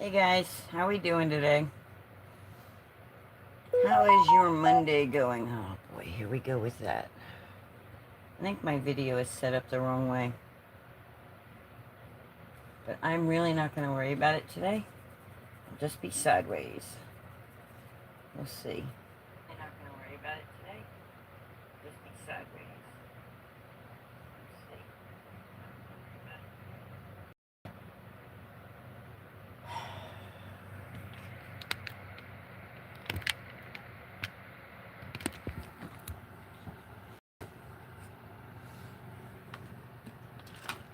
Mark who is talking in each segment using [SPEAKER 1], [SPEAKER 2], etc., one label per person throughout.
[SPEAKER 1] Hey guys, how we doing today? How is your Monday going? Oh boy, here we go with that. I think my video is set up the wrong way. But I'm really not going to worry about it today. I'll just be sideways. We'll see. I'm not going to worry about it today. Just be sideways. We'll see.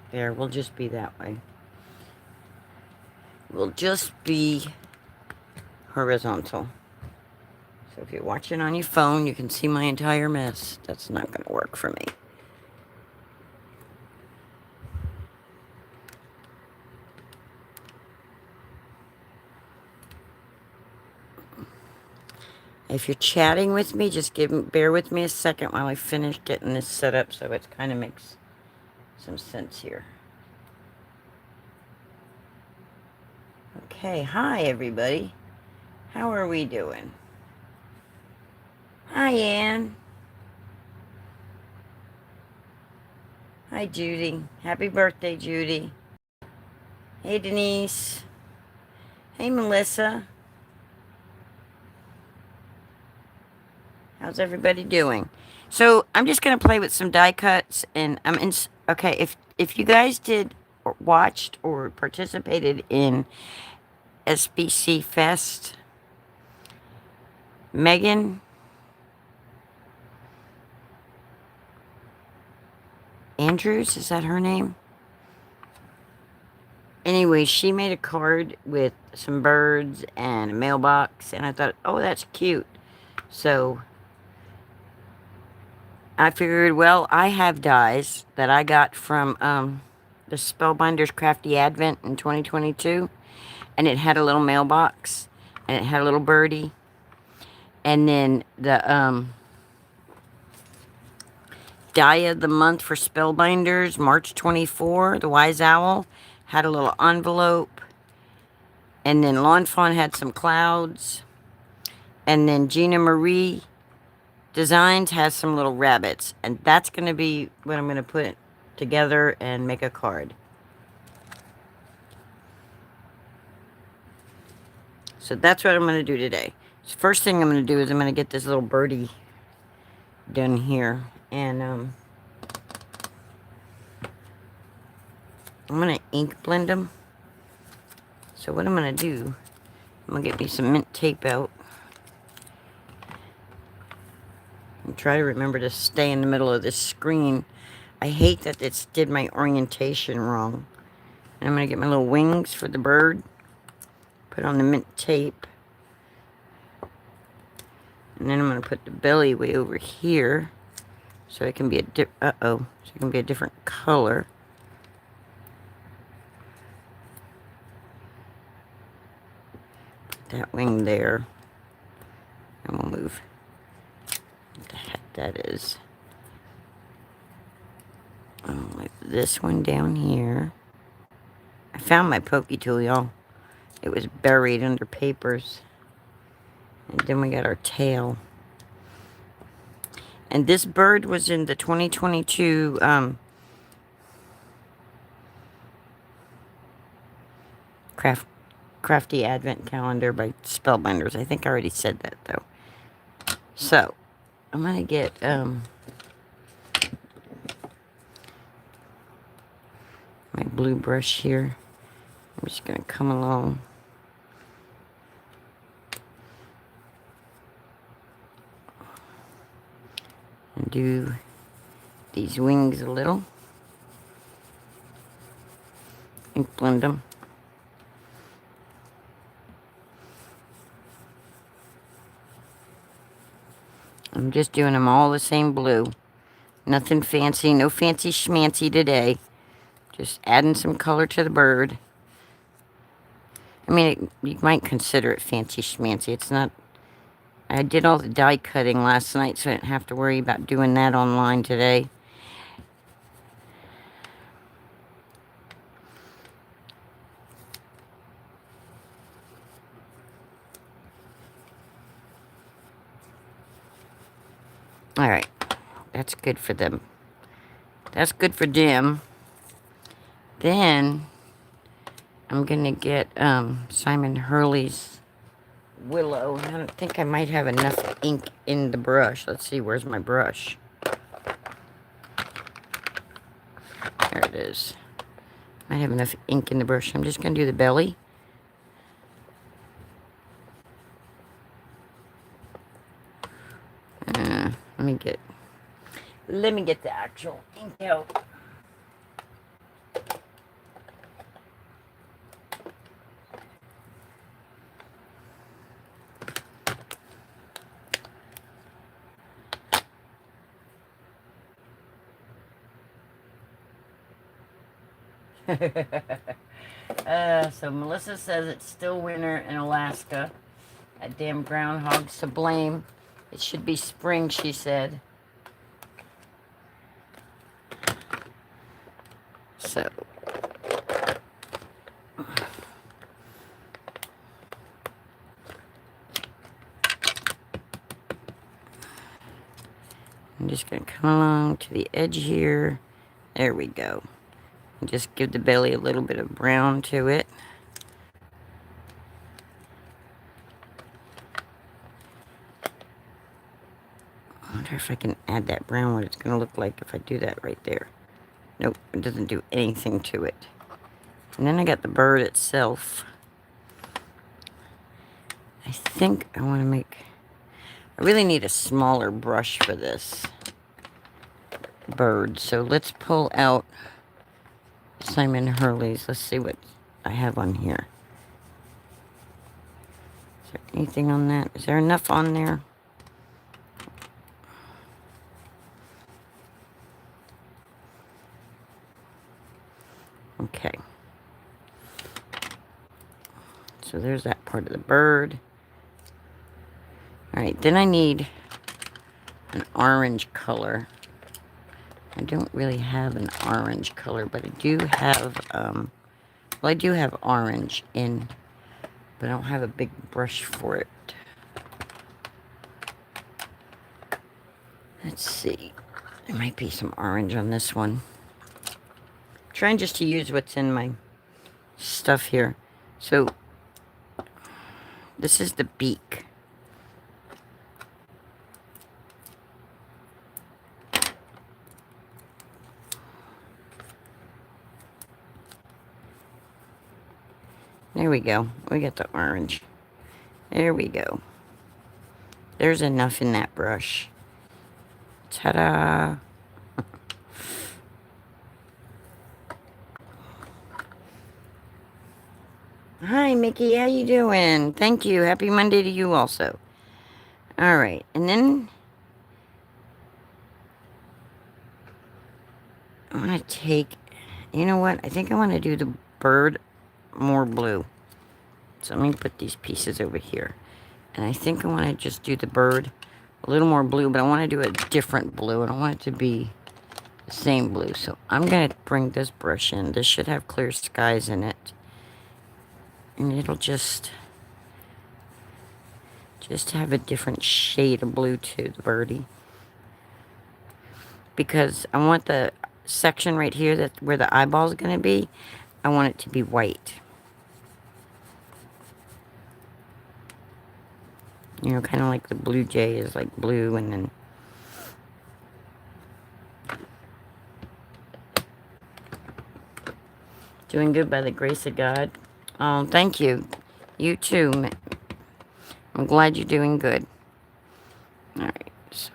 [SPEAKER 1] There, we'll just be that way. We'll just be horizontal. So if you're watching on your phone, you can see my entire mess. That's not going to work for me. If you're chatting with me, just bear with me a second while I finish getting this set up so it kind of makes some sense here. Okay, hi everybody. How are we doing? Hi Ann. Hi Judy. Happy birthday, Judy. Hey Denise. Hey Melissa. How's everybody doing? So I'm just gonna play with some die cuts, and okay. If you guys did or watched or participated in SBC Fest, Megan Andrews, is that her name? Anyway, she made a card with some birds and a mailbox, and I thought, oh, that's cute. So I figured, well, I have dies that I got from the Spellbinders Crafty Advent in 2022, and it had a little mailbox, and it had a little birdie, and then the die of the month for Spellbinders, March 24, the Wise Owl, had a little envelope, and then Lawn Fawn had some clouds, and then Gina Marie Designs has some little rabbits, and that's going to be what I'm going to put together and make a card. So that's what I'm going to do today. So first thing I'm going to do is I'm going to get this little birdie done here, and I'm going to ink blend them. So what I'm going to do, I'm going to get me some mint tape out and try to remember to stay in the middle of this screen. I hate that it did my orientation wrong. And I'm going to get my little wings for the bird, put on the mint tape, and then I'm going to put the belly way over here so it can be so it can be a different color. Put that wing there, and we'll move what the heck that is. I'll move this one down here. I found my pokey tool, y'all. It was buried under papers. And then we got our tail. And this bird was in the 2022 Crafty Advent Calendar by Spellbinders. I think I already said that, though. So, I'm going to get my blue brush here. I'm just going to come along. And do these wings a little. And blend them. I'm just doing them all the same blue. Nothing fancy, no fancy schmancy today. Just adding some color to the bird. I mean, you might consider it fancy schmancy. It's not. I did all the die cutting last night, so I didn't have to worry about doing that online today. All right. That's good for them. That's good for them. Then I'm going to get Simon Hurley's Willow. I don't think I might have enough ink in the brush. Let's see, where's my brush? There it is. I have enough ink in the brush. I'm just going to do the belly. Let me get the actual ink out. So Melissa says it's still winter in Alaska. That damn groundhog's to blame. It should be spring, she said. So I'm just going to come along to the edge here. There we go. And just give the belly a little bit of brown to it. I wonder if I can add that brown, what it's going to look like if I do that right there. Nope, it doesn't do anything to it. And then I got the bird itself. I think I want to make... I really need a smaller brush for this bird. So let's pull out Simon Hurley's. Let's see what I have on here. Is there anything on that? Is there enough on there? Okay. So there's that part of the bird. Alright, then I need an orange color. I don't really have an orange color, but I do have, well, I do have orange in, but I don't have a big brush for it. Let's see. There might be some orange on this one. I'm trying just to use what's in my stuff here. So, this is the beak. There we go. We got the orange. There we go. There's enough in that brush. Ta-da! Hi, Mickey. How you doing? Thank you. Happy Monday to you also. All right. And then I want to take... You know what? I think I want to do the bird more blue. So let me put these pieces over here. And I think I want to just do the bird a little more blue, but I want to do a different blue. I don't want it to be the same blue. So I'm going to bring this brush in. This should have clear skies in it. And it'll just have a different shade of blue to the birdie. Because I want the section right here that where the eyeball is going to be, I want it to be white. You know, kind of like the blue jay is like blue, and then doing good by the grace of God. Oh, thank you. You too. I'm glad you're doing good. All right, so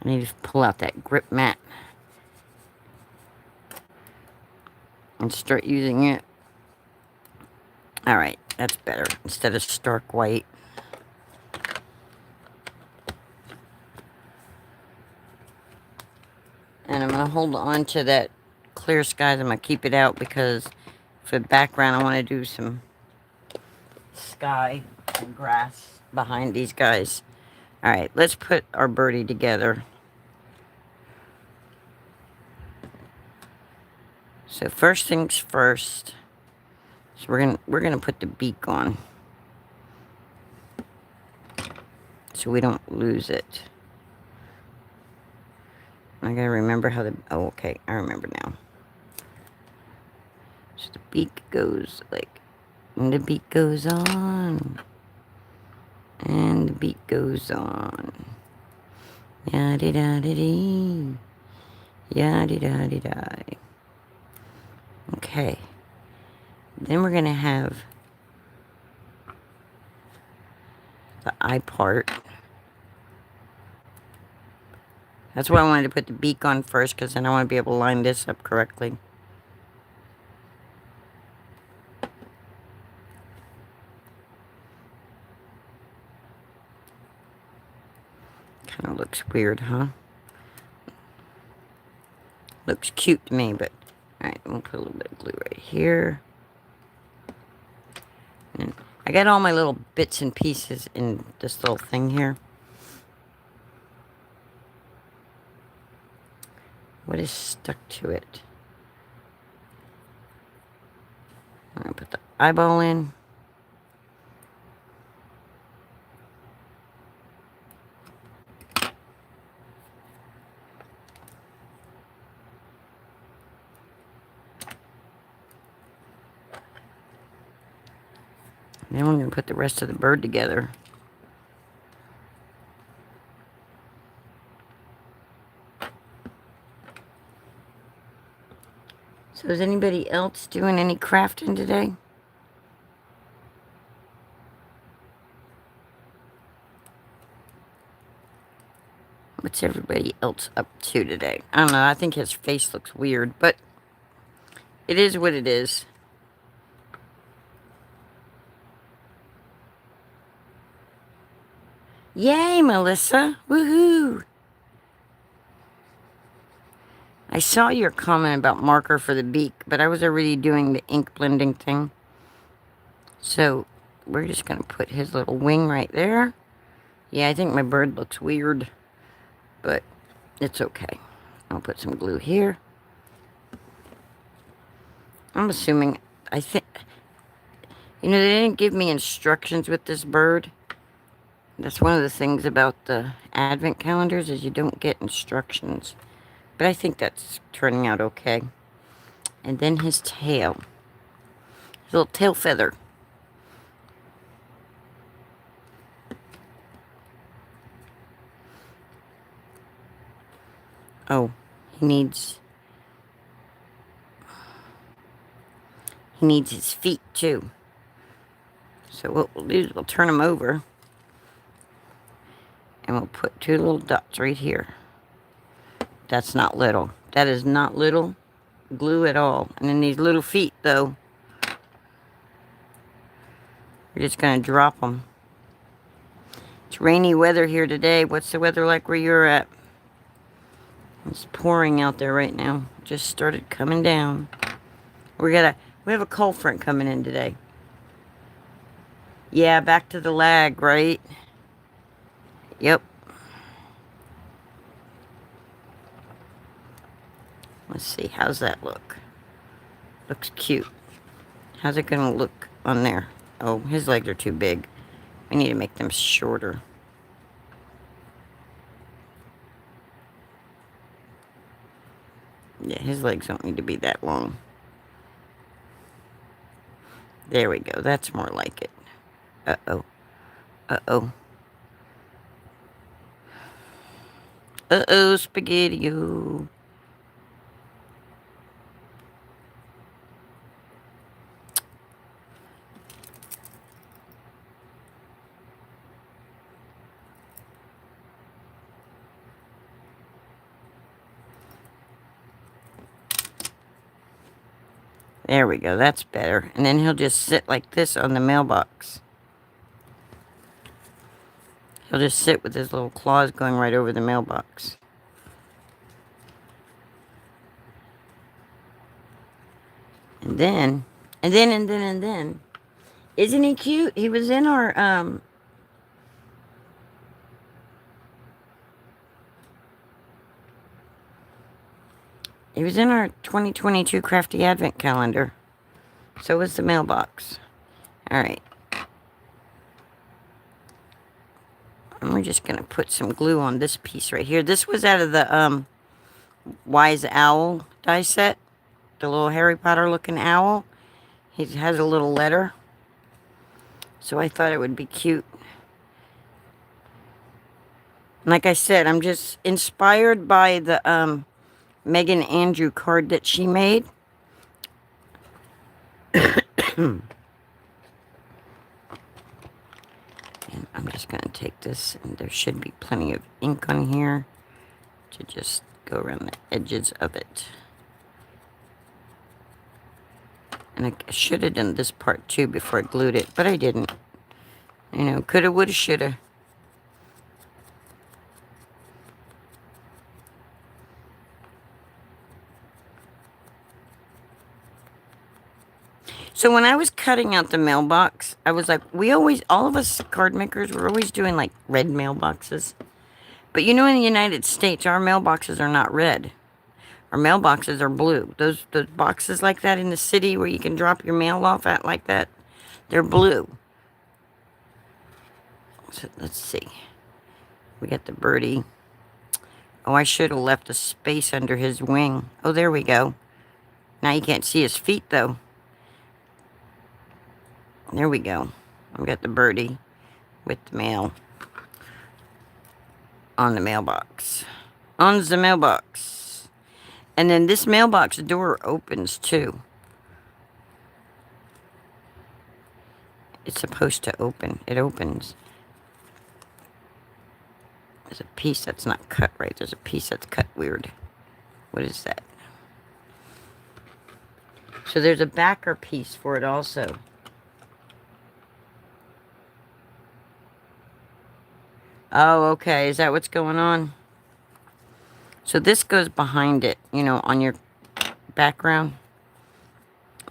[SPEAKER 1] I need to pull out that grip mat and start using it. All right, that's better instead of stark white. And I'm going to hold on to that clear skies. I'm going to keep it out because for the background, I want to do some sky and grass behind these guys. All right, let's put our birdie together. So first things first. So we're gonna put the beak on, so we don't lose it. I gotta remember how the, oh, okay, I remember now. So the beak goes like, and the beak goes on, and the beak goes on. Yaddy-da-dee-dee, yaddy-da-dee-da. Okay. Then we're gonna have the eye part. That's why I wanted to put the beak on first, because then I want to be able to line this up correctly. Kind of looks weird, huh? Looks cute to me, but... Alright, we'll put a little bit of glue right here. And I got all my little bits and pieces in this little thing here. What is stuck to it? I'm going to put the eyeball in. And then we're going to put the rest of the bird together. So is anybody else doing any crafting today? What's everybody else up to today? I don't know. I think his face looks weird, but it is what it is. Yay, Melissa. Woohoo. I saw your comment about marker for the beak, but I was already doing the ink blending thing. So we're just going to put his little wing right there. Yeah, I think my bird looks weird, but it's okay. I'll put some glue here. I'm assuming, I think, you know, they didn't give me instructions with this bird. That's one of the things about the advent calendars is you don't get instructions. But I think that's turning out okay. And then his tail. His little tail feather. Oh, he needs his feet too. So what we'll do is we'll turn him over. And we'll put two little dots right here. That's not little. That is not little glue at all. And then these little feet, though, we're just going to drop them. It's rainy weather here today. What's the weather like where you're at? It's pouring out there right now. Just started coming down. We have a cold front coming in today. Yeah, back to the lag, right? Yep. Let's see, how's that look? Looks cute. How's it gonna look on there? Oh, his legs are too big. We need to make them shorter. Yeah, his legs don't need to be that long. There we go, that's more like it. Uh-oh. Uh-oh. Uh-oh, spaghetti-o. There we go, that's better. And then he'll just sit like this on the mailbox. He'll just sit with his little claws going right over the mailbox. And then, isn't he cute? He was in our, It was in our 2022 Crafty Advent calendar. So was the mailbox. Alright. And we're just going to put some glue on this piece right here. This was out of the Wise Owl die set. The little Harry Potter looking owl. He has a little letter. So I thought it would be cute. Like I said, I'm just inspired by the Megan Andrew card that she made. And I'm just going to take this, and there should be plenty of ink on here to just go around the edges of it. And I should have done this part too before I glued it, but I didn't. You know, coulda, woulda, shoulda. So when I was cutting out the mailbox, I was like, all of us card makers, we're always doing like red mailboxes. But you know, in the United States, our mailboxes are not red. Our mailboxes are blue. Those boxes like that in the city where you can drop your mail off at like that, they're blue. So let's see. We got the birdie. Oh, I should have left a space under his wing. Oh, there we go. Now you can't see his feet though. There we go. I've got the birdie with the mail on the mailbox. On the mailbox. And then this mailbox door opens too. It's supposed to open. It opens. There's a piece that's not cut right. There's a piece that's cut weird. What is that? So there's a backer piece for it also. Oh, okay. Is that what's going on? So this goes behind it, you know, on your background.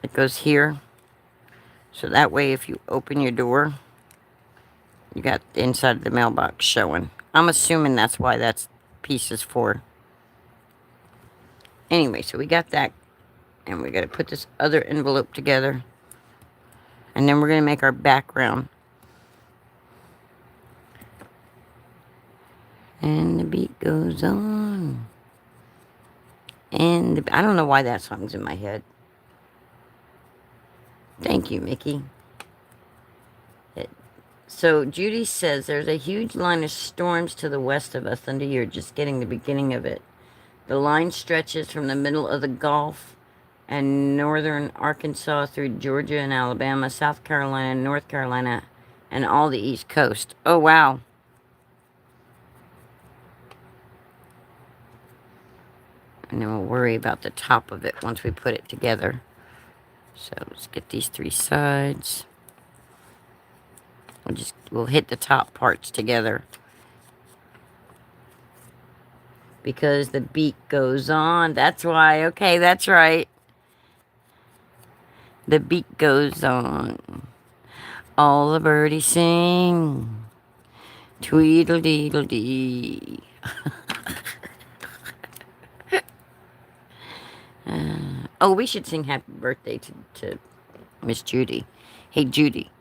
[SPEAKER 1] It goes here. So that way, if you open your door, you got the inside of the mailbox showing. I'm assuming that's why that piece is for. Anyway, so we got that. And we got to put this other envelope together. And then we're going to make our background. And the beat goes on. And I don't know why that song's in my head. Thank you, Mickey. So Judy says, there's a huge line of storms to the west of us, and you're just getting the beginning of it. The line stretches from the middle of the Gulf and northern Arkansas through Georgia and Alabama, South Carolina, North Carolina, and all the East Coast. Oh, wow. And then we'll worry about the top of it once we put it together. So let's get these three sides. We'll hit the top parts together. Because the beat goes on. That's why. Okay, that's right. The beat goes on. All the birdies sing. Tweedle-deedle-dee. Oh, we should sing happy birthday to Miss Judy. Hey, Judy.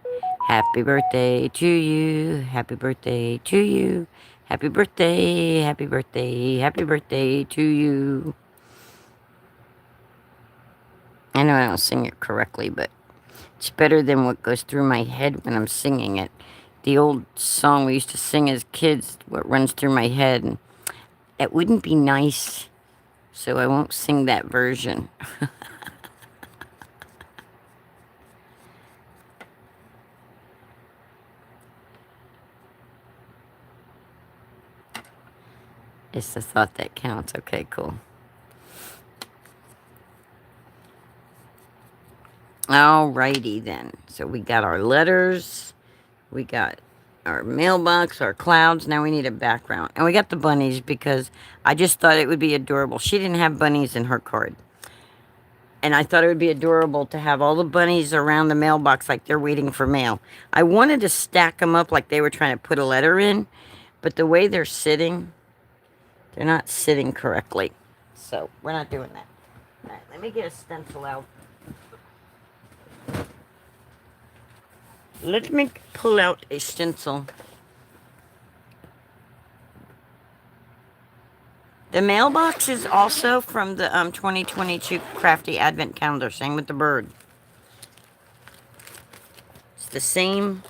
[SPEAKER 1] Happy birthday to you. Happy birthday to you. Happy birthday, happy birthday, happy birthday to you. I know I don't sing it correctly, but it's better than what goes through my head when I'm singing it. The old song we used to sing as kids, what runs through my head. And it wouldn't be nice, so I won't sing that version. It's the thought that counts. Okay, cool. Alrighty then. So we got our letters. We got our mailbox, our clouds. Now we need a background. And we got the bunnies because I just thought it would be adorable. She didn't have bunnies in her card. And I thought it would be adorable to have all the bunnies around the mailbox like they're waiting for mail. I wanted to stack them up like they were trying to put a letter in. But the way they're sitting, they're not sitting correctly. So we're not doing that. Alright, let me get a stencil out. Let me pull out a stencil. The mailbox is also from the 2022 Crafty Advent Calendar. Same with the bird. It's the same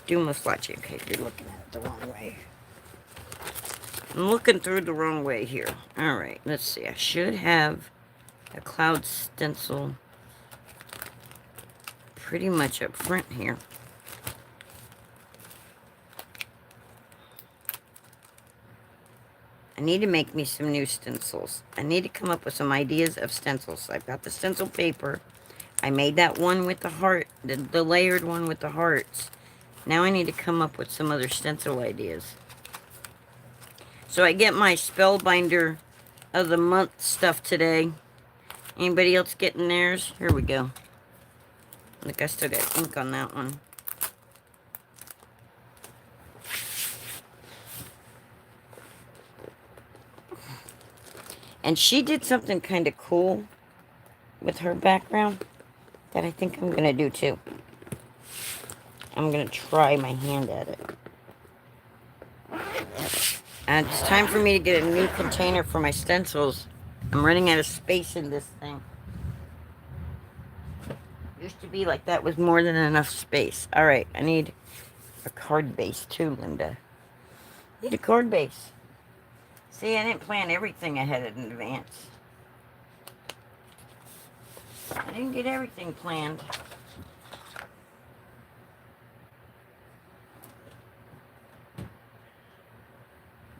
[SPEAKER 1] Dumaflachi. Okay, you're looking at it the wrong way. I'm looking through the wrong way here. Alright, let's see. I should have a cloud stencil pretty much up front here. I need to make me some new stencils. I need to come up with some ideas of stencils. I've got the stencil paper. I made that one with the heart, the layered one with the hearts. Now I need to come up with some other stencil ideas. So I get my Spellbinder of the month stuff today. Anybody else getting theirs? Here we go. Look, I still got ink on that one. And she did something kind of cool with her background that I think I'm going to do too. I'm going to try my hand at it. And it's time for me to get a new container for my stencils. I'm running out of space in this thing. Used to be like that with more than enough space. Alright, I need a card base too, Linda. I need a card base. See, I didn't plan everything ahead in advance. I didn't get everything planned.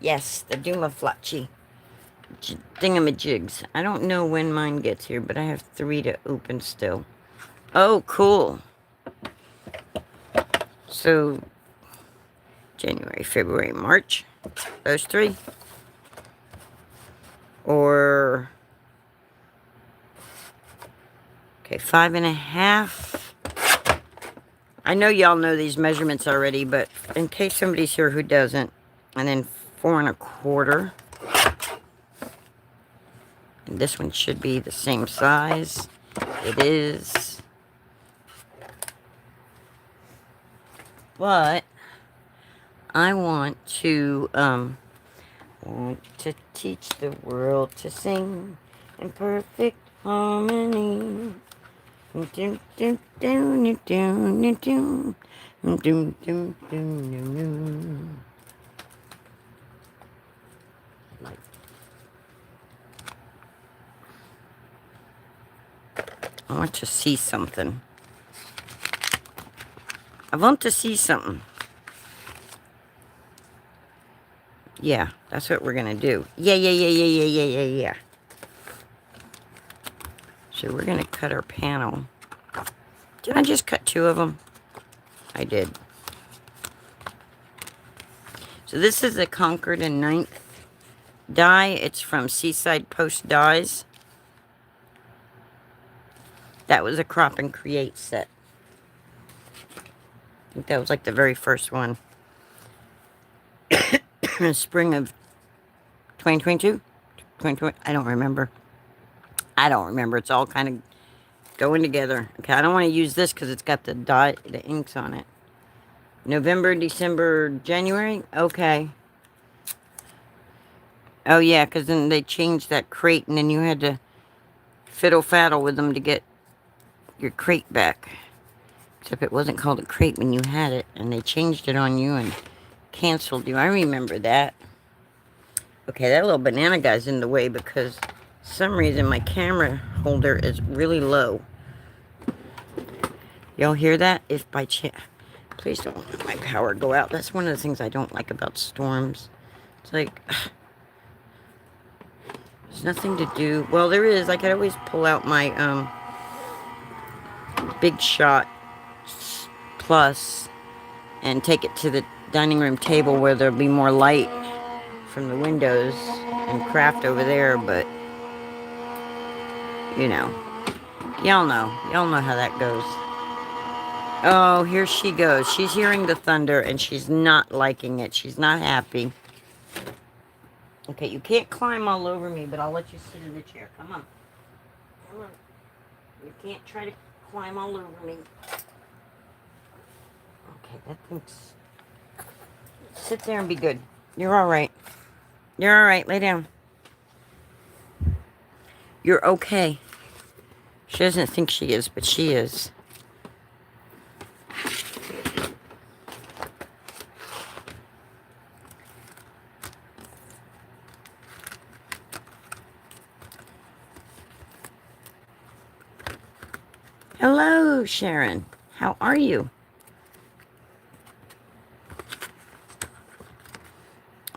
[SPEAKER 1] Yes, the Dumaflachi thingamajigs. I don't know when mine gets here, but I have 3 to open still. Oh, cool. So, January, February, March. Those 3. Or, okay, 5.5. I know y'all know these measurements already, but in case somebody's here who doesn't. And then 4.25. And this one should be the same size. It is. But I want to teach the world to sing in perfect harmony. I want to see something. I want to see something. Yeah, that's what we're going to do. Yeah. So we're going to cut our panel. Did I just cut 2 of them? I did. So this is a Concord and 9th die. It's from Seaside Post Dies. That was a Crop and Create set. I think that was like the very first one. Spring of 2022? 2020? I don't remember. It's all kind of going together. Okay, I don't want to use this because it's got the dye, the inks on it. November, December, January? Okay. Oh, yeah, because then they changed that crate, and then you had to fiddle-faddle with them to get your crate back. Except it wasn't called a crate when you had it, and they changed it on you and canceled you. I remember that. Okay, that little banana guy's in the way because for some reason my camera holder is really low. Y'all hear that? If by chance... Please don't let my power go out. That's one of the things I don't like about storms. It's like... There's nothing to do. Well, there is. I could always pull out my Big Shot Plus and take it to the dining room table where there'll be more light from the windows and craft over there, but you know. Y'all know how that goes. Oh, here she goes. She's hearing the thunder and she's not liking it. She's not happy. Okay, you can't climb all over me, but I'll let you sit in the chair. Come on. Come on. You can't try to climb all over me. Okay, that thing's... Sit there and be good. You're all right. You're all right. Lay down. You're okay. She doesn't think she is, but she is. Hello, Sharon. How are you?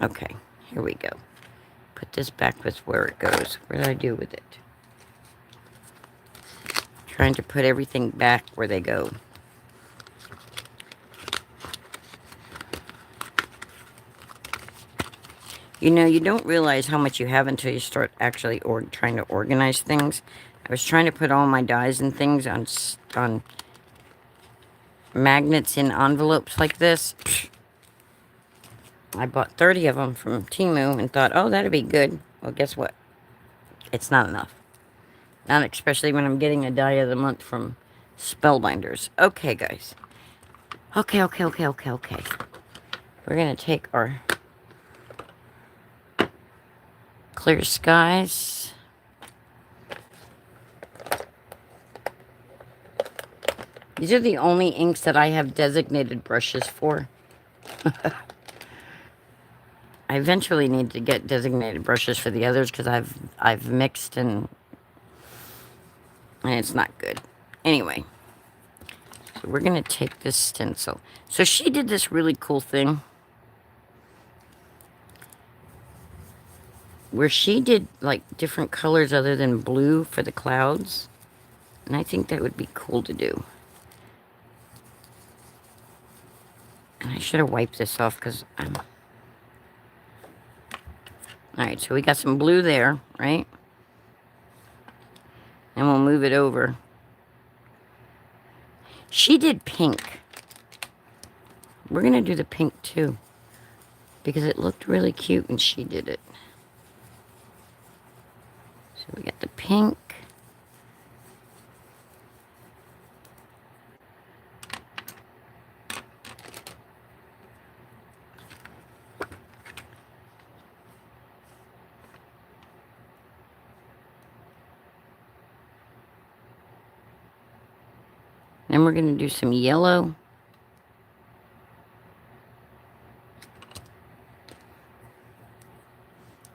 [SPEAKER 1] Okay, here we go. Put this back with where it goes. What did I do with it? Trying to put everything back where they go. You know, you don't realize how much you have until you start actually trying to organize things. I was trying to put all my dies and things on magnets in envelopes like this. I bought 30 of them from Temu and thought, oh, that'd be good. Well, guess what? It's not enough. Not especially when I'm getting a die of the month from Spellbinders. Okay, guys. Okay. We're going to take our Clear Skies. These are the only inks that I have designated brushes for. I eventually need to get designated brushes for the others because I've mixed and it's not good. Anyway, so we're going to take this stencil. So she did this really cool thing where she did like different colors other than blue for the clouds. And I think that would be cool to do. And I should have wiped this off because I'm... Alright, so we got some blue there, right? And we'll move it over. She did pink. We're going to do the pink too. Because it looked really cute when she did it. So we got the pink. Then we're going to do some yellow.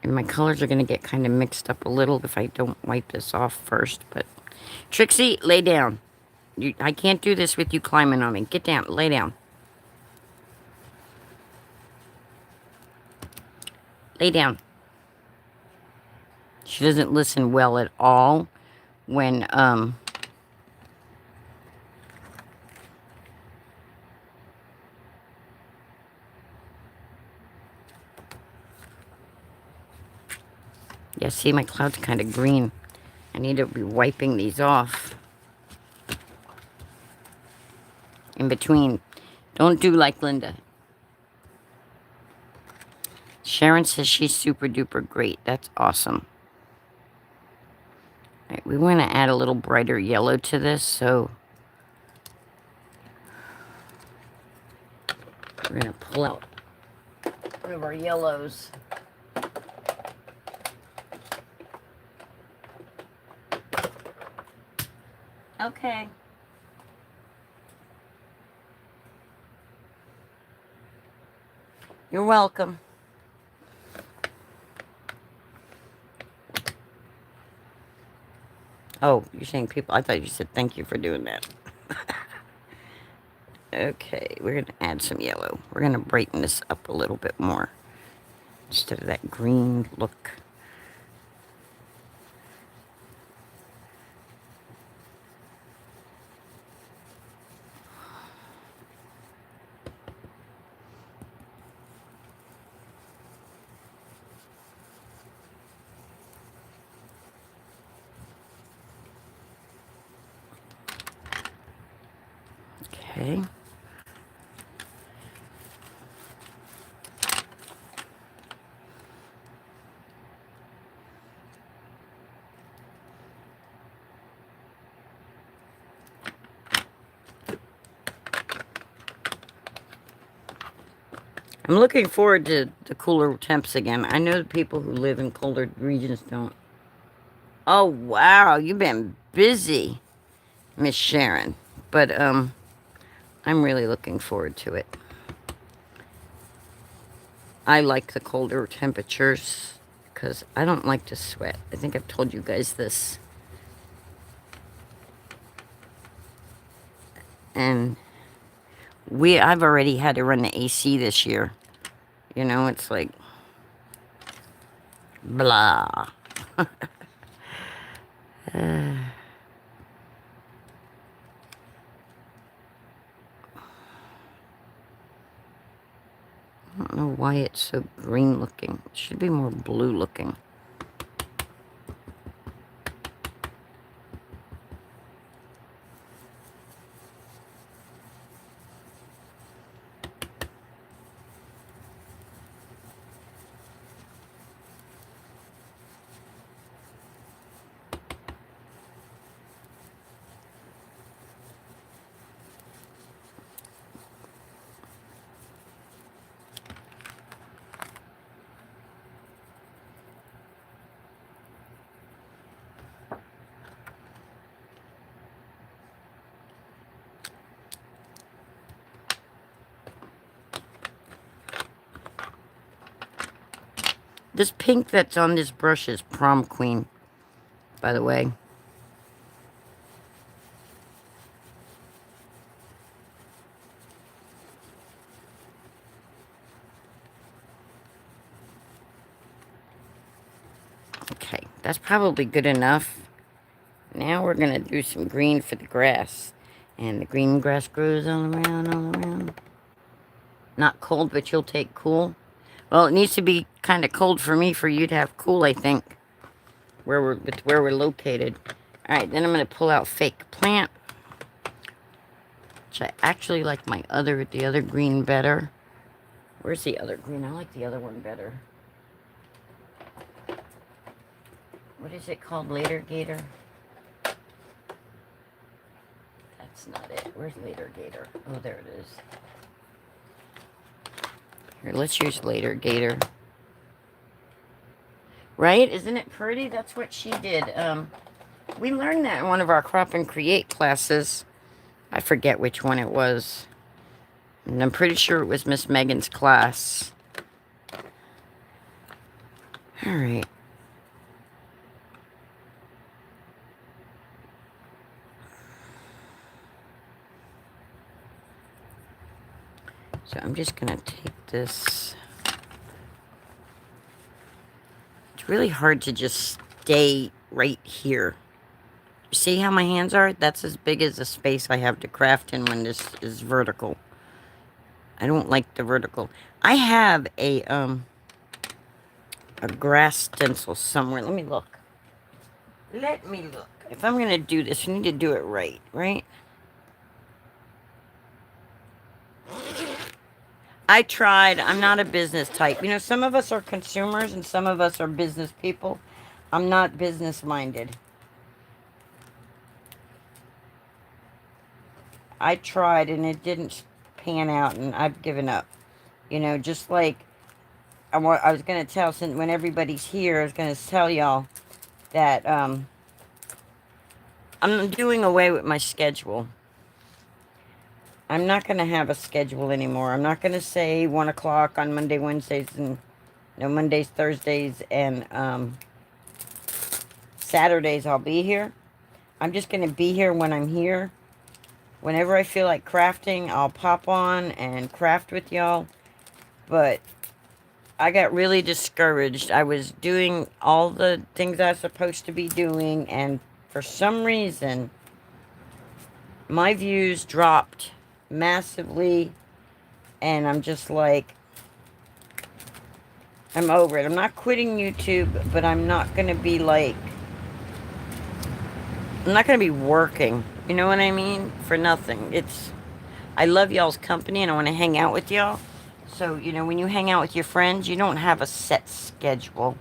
[SPEAKER 1] And my colors are going to get kind of mixed up a little if I don't wipe this off first. But Trixie, lay down. I can't do this with you climbing on me. Get down. Lay down. Lay down. She doesn't listen well at all when, yeah, see, my cloud's kind of green. I need to be wiping these off. In between. Don't do like Linda. Sharon says she's super duper great. That's awesome. All right, we want to add a little brighter yellow to this, so we're going to pull out one of our yellows. Okay. You're welcome. Oh, you're saying people. I thought you said thank you for doing that. Okay, we're going to add some yellow. We're going to brighten this up a little bit more instead of that green look. Okay. I'm looking forward to the cooler temps again. I know the people who live in colder regions don't. Oh, wow, you've been busy, Miss Sharon. But, I'm really looking forward to it. I like the colder temperatures because I don't like to sweat. I think I've told you guys this. And I've already had to run the AC this year. You know, it's like, blah. I don't know why it's so green looking. It should be more blue looking. This pink that's on this brush is Prom Queen, by the way. Okay, that's probably good enough. Now we're going to do some green for the grass. And the green grass grows all around, all around. Not cold, but you'll take cool. Well, it needs to be kind of cold for me for you to have cool, I think. Where we're located. Alright, then I'm going to pull out Fake Plant. Which I actually like the other green better. Where's the other green? I like the other one better. What is it called? Later Gator? That's not it. Where's Later Gator? Oh, there it is. Here, let's use Later Gator. Right? Isn't it pretty? That's what she did. We learned that in one of our Crop and Create classes. I forget which one it was. And I'm pretty sure it was Miss Megan's class. Alright. So I'm just going to take this. It's really hard to just stay right here. See how my hands are? That's as big as the space I have to craft in when this is vertical. I don't like the vertical. I have a grass stencil somewhere. Let me look. Let me look. If I'm going to do this, I need to do it right, right? I tried. I'm not a business type. You know, some of us are consumers and some of us are business people. I'm not business minded. I tried and it didn't pan out and I've given up. You know, just like I was going to tell, since when everybody's here, I was going to tell y'all that I'm doing away with my schedule. I'm not going to have a schedule anymore. I'm not going to say 1 o'clock on Monday, Wednesdays, and Mondays, Thursdays, and Saturdays I'll be here. I'm just going to be here when I'm here. Whenever I feel like crafting, I'll pop on and craft with y'all. But I got really discouraged. I was doing all the things I was supposed to be doing, and for some reason, my views dropped massively, and I'm just like, I'm over it. I'm not quitting YouTube, but I'm not going to be like, I'm not going to be working, you know what I mean, for nothing. I love y'all's company, and I want to hang out with y'all. So, you know, when you hang out with your friends, you don't have a set schedule.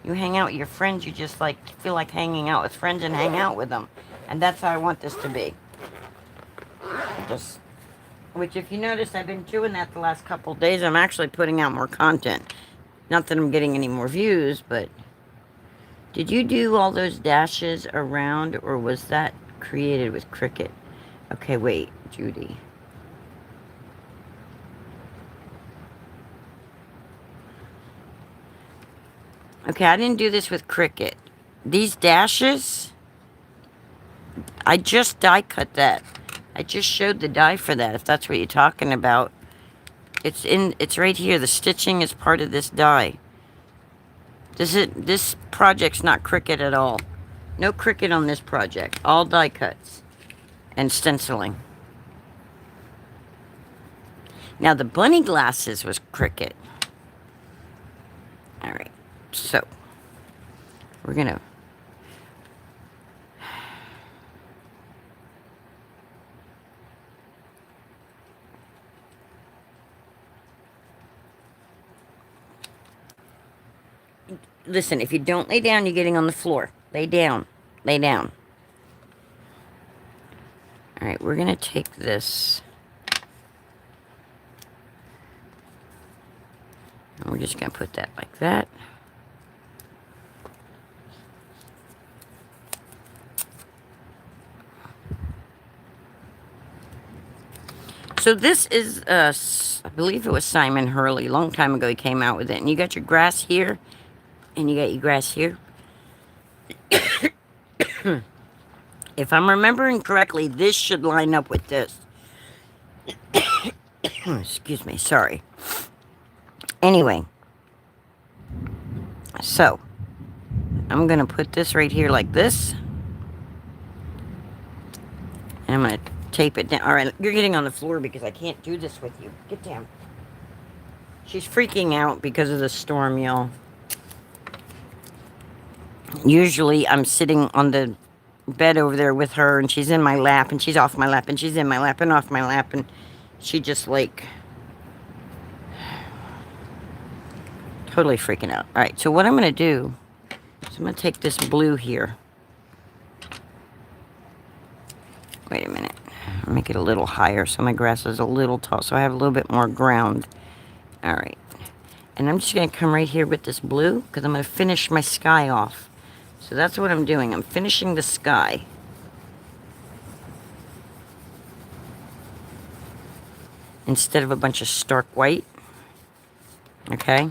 [SPEAKER 1] You hang out with your friends, you just like feel like hanging out with friends and hang out with them. And that's how I want this to be. Just Which, if you notice, I've been doing that the last couple of days. I'm actually putting out more content. Not that I'm getting any more views, but... Did you do all those dashes around, or was that created with Cricut? Okay, wait, Judy. Okay, I didn't do this with Cricut. These dashes, I just die cut that. I just showed the die for that, if that's what you're talking about. It's right here. The stitching is part of this die. This project's not Cricut at all. No Cricut on this project. All die cuts and stenciling. Now the bunny glasses was Cricut. All right, so we're gonna. Listen, if you don't lay down, you're getting on the floor. Lay down. Lay down. All right, we're going to take this. And we're just going to put that like that. So this is, I believe it was Simon Hurley. A long time ago he came out with it. And you got your grass here. And you got your grass here. If I'm remembering correctly, this should line up with this. Excuse me, sorry. Anyway. So, I'm going to put this right here like this. And I'm going to tape it down. Alright, you're getting on the floor because I can't do this with you. Get down. She's freaking out because of the storm, y'all. Usually I'm sitting on the bed over there with her, and she's in my lap, and she's off my lap, and she's in my lap, and off my lap, and she just, like, totally freaking out. Alright, so what I'm going to do is I'm going to take this blue here. Wait a minute. I'll make it a little higher so my grass is a little tall, so I have a little bit more ground. Alright. And I'm just going to come right here with this blue, because I'm going to finish my sky off. So that's what I'm doing. I'm finishing the sky. Instead of a bunch of stark white. Okay?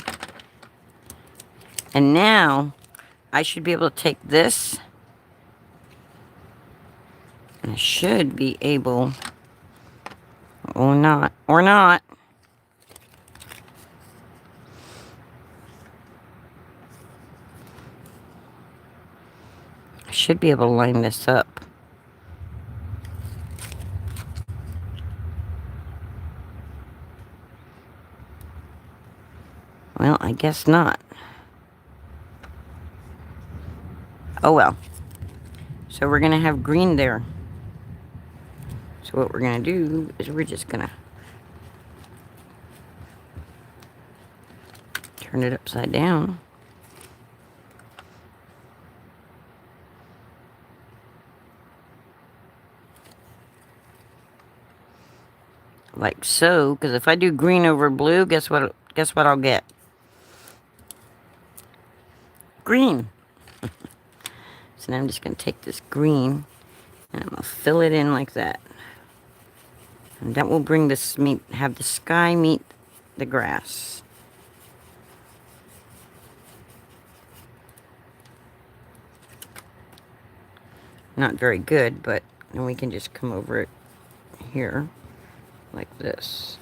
[SPEAKER 1] And now, I should be able to take this. And I should be able... Or not. Or not. I should be able to line this up. Well, I guess not. Oh well. So we're going to have green there. So what we're going to do is we're just going to turn it upside down. Like so, because if I do green over blue, guess what I'll get? Green. So now I'm just going to take this green and I'm going to fill it in like that. And that will bring this have the sky meet the grass. Not very good, but then we can just come over it here like this.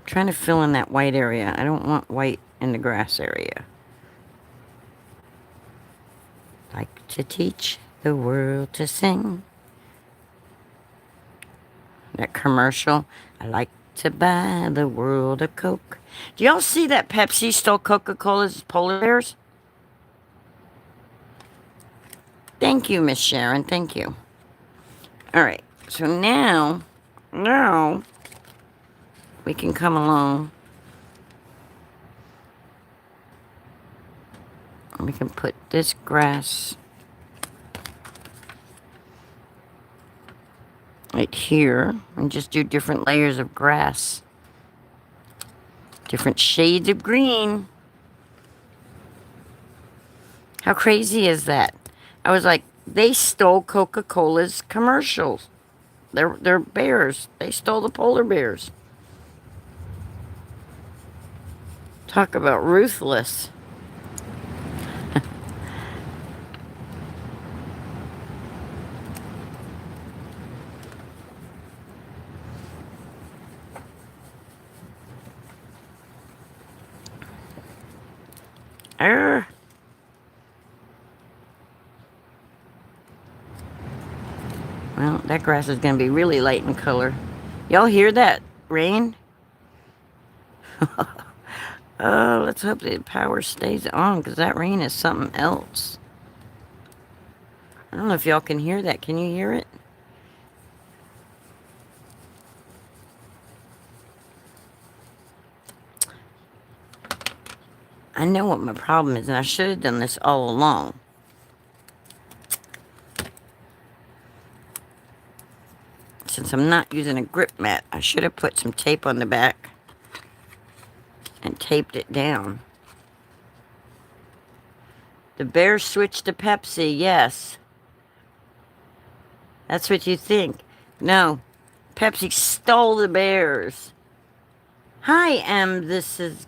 [SPEAKER 1] Trying to fill in that white area. I don't want white in the grass area. Like to teach the world to sing. That commercial. I like to buy the world a Coke. Do y'all see that Pepsi stole Coca-Cola's polar bears? Thank you, Miss Sharon. Thank you. Alright. So now we can come along We can put this grass right here and just do different layers of grass. Different shades of green. How crazy is that? I was like, they stole Coca-Cola's commercials. They're bears. They stole the polar bears. Talk about ruthless. Arr. Well, that grass is going to be really light in color. Y'all hear that rain? Oh, let's hope the power stays on, because that rain is something else. I don't know if y'all can hear that. Can you hear it? I know what my problem is, and I should have done this all along. Since I'm not using a grip mat, I should have put some tape on the back and taped it down. The bears switched to Pepsi, yes. That's what you think. No, Pepsi stole the bears. Hi, this is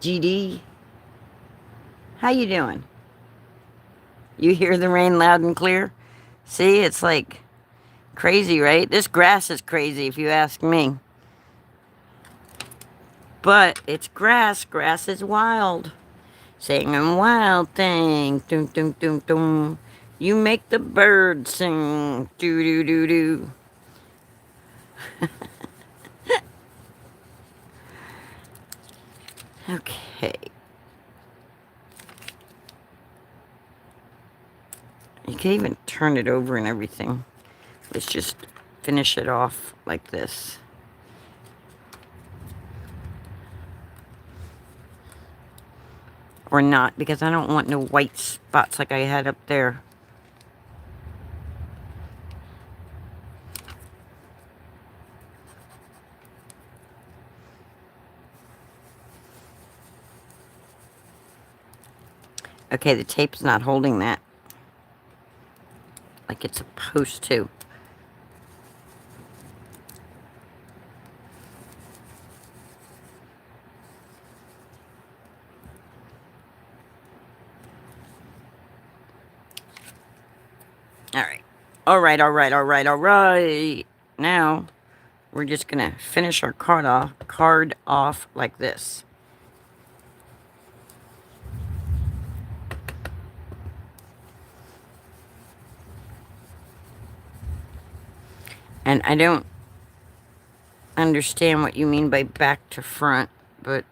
[SPEAKER 1] GD. How you doing? You hear the rain loud and clear? See, it's like crazy, right? This grass is crazy, if you ask me. But it's grass. Grass is wild. Saying a wild thing. Doom, doom, doom, doom. You make the birds sing. Doo, doo, doo, doo. Okay. You can even turn it over and everything. Let's just finish it off like this. Or not, because I don't want no white spots like I had up there. Okay, the tape's not holding that like it's supposed to. All right. Now, we're just going to finish our card off like this. And I don't understand what you mean by back to front, but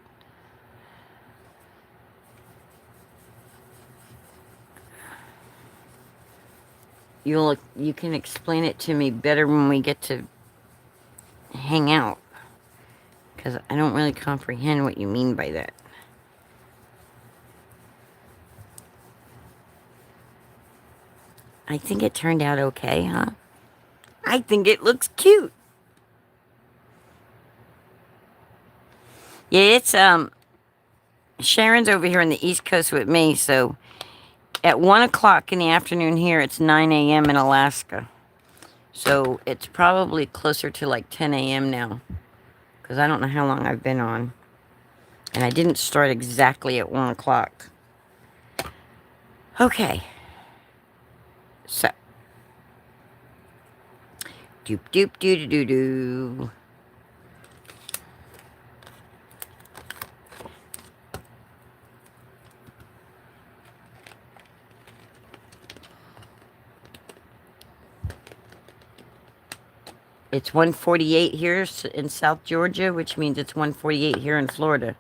[SPEAKER 1] you can explain it to me better when we get to hang out, because I don't really comprehend what you mean by that. I think it turned out okay, huh? I think it looks cute. Yeah, it's Sharon's over here on the East Coast with me, so at 1 o'clock in the afternoon here, it's 9 a.m. in Alaska. So it's probably closer to like 10 a.m. now, because I don't know how long I've been on. And I didn't start exactly at 1 o'clock. Okay. So. Doop doop doo doo doo doo. It's 1:48 here in South Georgia, which means it's 1:48 here in Florida.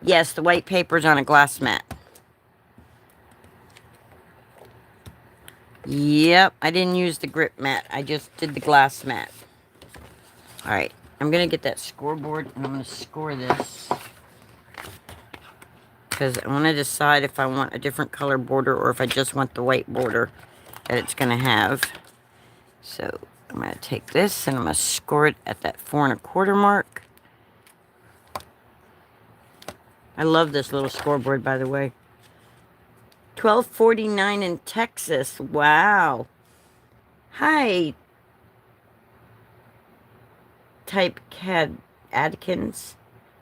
[SPEAKER 1] Yes, the white paper's on a glass mat. Yep, I didn't use the grip mat. I just did the glass mat. Alright, I'm going to get that scoreboard and I'm going to score this. because I want to decide if I want a different color border or if I just want the white border that it's going to have. So I'm going to take this and I'm going to score it at that 4 1/4 mark. I love this little scoreboard, by the way. $12.49 in Texas. Wow. Hi, Type Cad Adkins.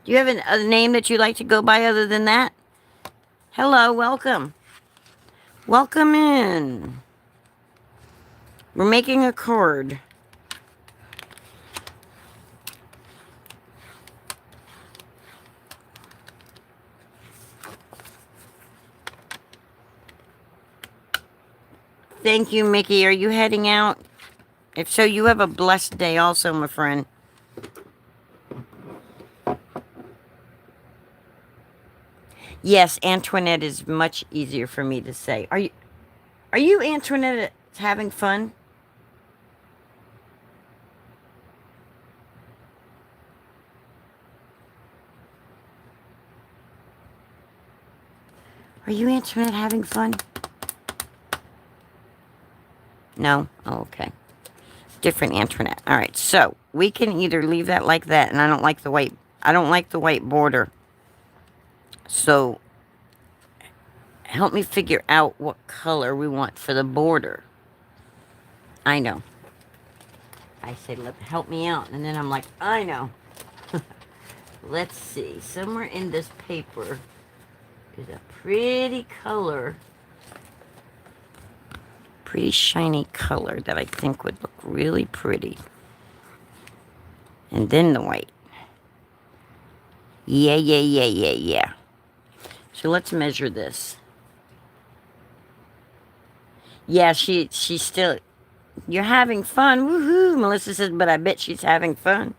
[SPEAKER 1] Do you have a name that you like to go by other than that? Hello, welcome. Welcome in. We're making a card. Thank you, Mickey. Are you heading out? If so, you have a blessed day also, my friend. Yes, Antoinette is much easier for me to say. Are you Antoinette having fun? Are you Antoinette having fun? No? Oh, okay. Different Antoinette. All right, so we can either leave that like that, and I don't like the white border. So help me figure out what color we want for the border. I know. I say, help me out, and then I'm like, I know. Let's see. Somewhere in this paper is a pretty color. Pretty shiny color that I think would look really pretty. And then the white. Yeah. So let's measure this. Yeah, she's still... You're having fun. Woohoo! Melissa says, but I bet she's having fun.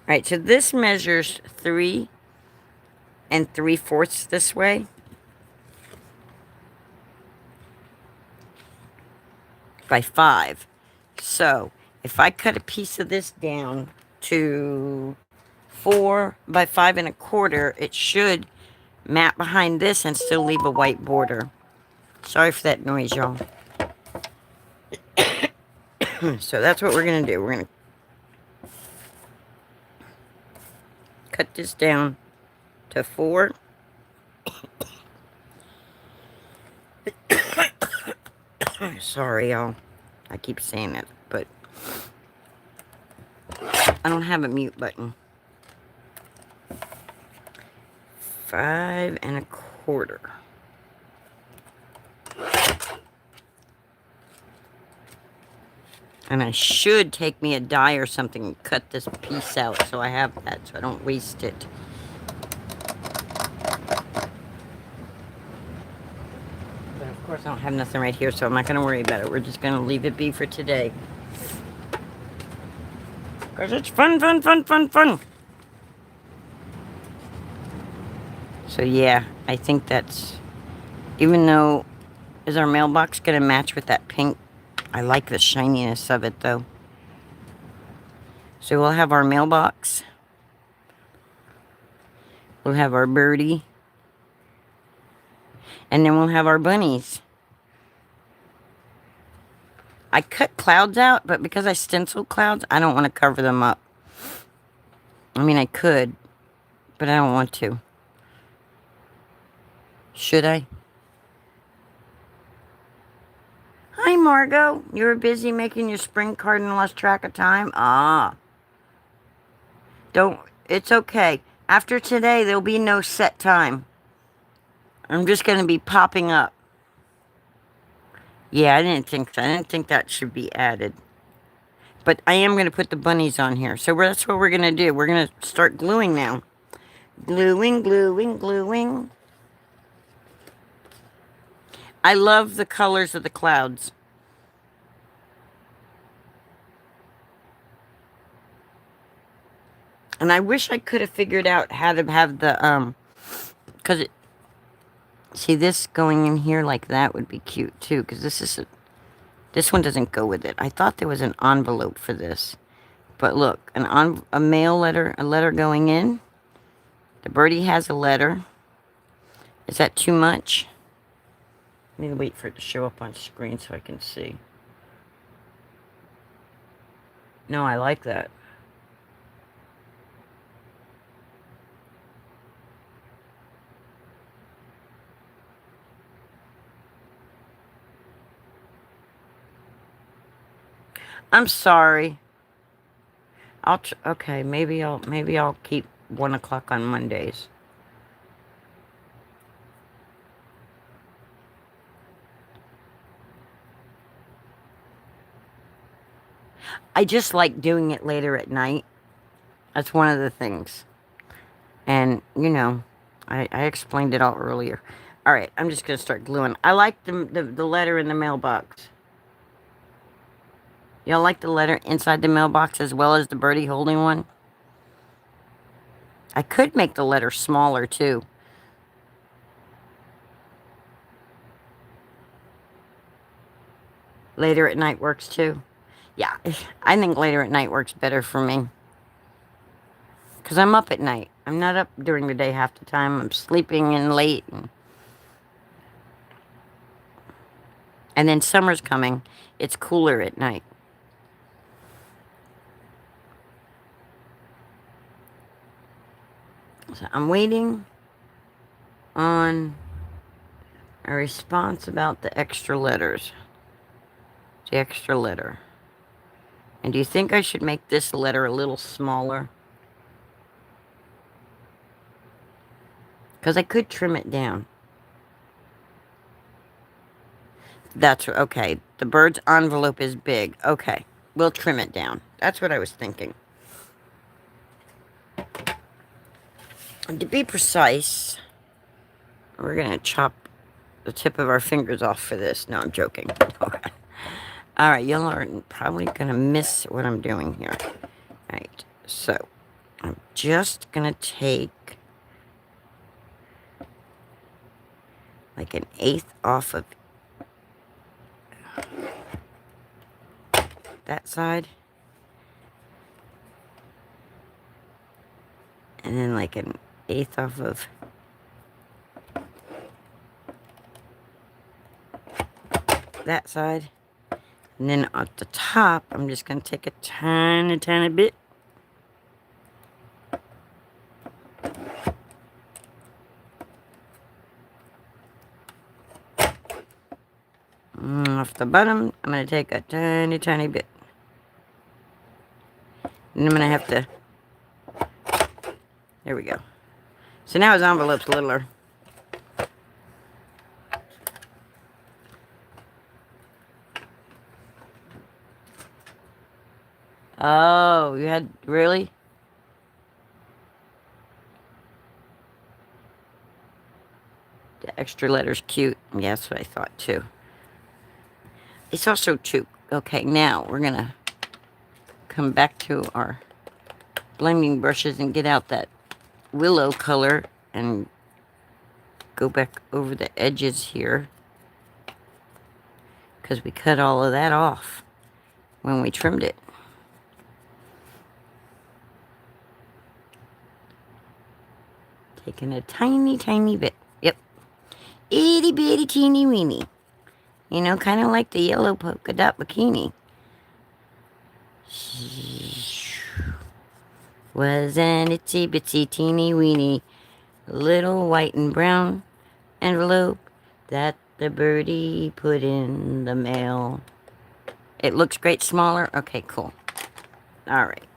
[SPEAKER 1] Alright, so this measures 3 3/4 this way. By 5. So if I cut a piece of this down to 4 by 5 1/4, it should map behind this and still leave a white border. Sorry for that noise, y'all. So that's what we're going to do. We're going to cut this down to 4. Sorry, y'all. I keep saying it, but I don't have a mute button. 5 1/4. And I should take me a die or something and cut this piece out so I have that so I don't waste it. But of course I don't have nothing right here, so I'm not going to worry about it. We're just going to leave it be for today. Because it's fun. So yeah, I think that's... Even though... Is our mailbox going to match with that pink? I like the shininess of it, though. So we'll have our mailbox. We'll have our birdie. And then we'll have our bunnies. I cut clouds out, but because I stenciled clouds, I don't want to cover them up. I mean, I could, but I don't want to. Should I? Hi, Margot. You were busy making your spring card and lost track of time? Ah. It's okay. After today, there'll be no set time. I'm just going to be popping up. Yeah, I didn't think so. I didn't think that should be added. But I am going to put the bunnies on here. So that's what we're going to do. We're going to start gluing now. Gluing. I love the colors of the clouds. And I wish I could have figured out how to have the, because see, this going in here like that would be cute too, because this one doesn't go with it. I thought there was an envelope for this. But look, a mail letter, a letter going in. The birdie has a letter. Is that too much? I need to wait for it to show up on screen so I can see. No, I like that. I'm sorry. Okay, maybe I'll keep 1 o'clock on Mondays. I just like doing it later at night. That's one of the things. And, you know, I explained it all earlier. All right, I'm just going to start gluing. I like the letter in the mailbox. Y'all like the letter inside the mailbox as well as the birdie holding one? I could make the letter smaller, too. Later at night works, too. Yeah, I think later at night works better for me. Because I'm up at night. I'm not up during the day half the time. I'm sleeping in late. And then summer's coming. It's cooler at night. So I'm waiting on a response about the extra letters. The extra letter. And do you think I should make this letter a little smaller? Because I could trim it down. That's okay. The bird's envelope is big. Okay. We'll trim it down. That's what I was thinking. And to be precise, we're going to chop the tip of our fingers off for this. No, I'm joking. Okay. All right, y'all are probably going to miss what I'm doing here. All right, so I'm just going to take like 1/8 off of that side. And then like 1/8 off of that side. And then at the top, I'm just going to take a tiny bit. Off the bottom, I'm going to take a tiny bit. And I'm going to have to... There we go. So now his envelope's littler. Oh, you had... Really? The extra letter's cute. Yeah, that's what I thought, too. It's also too... Okay, now we're going to come back to our blending brushes and get out that willow color and go back over the edges here. Because we cut all of that off when we trimmed it. Taking a tiny bit. Yep. Itty bitty teeny weeny. You know, kind of like the yellow polka dot bikini. Was an itsy bitsy teeny weeny little white and brown envelope that the birdie put in the mail. It looks great smaller. Okay, cool. All right.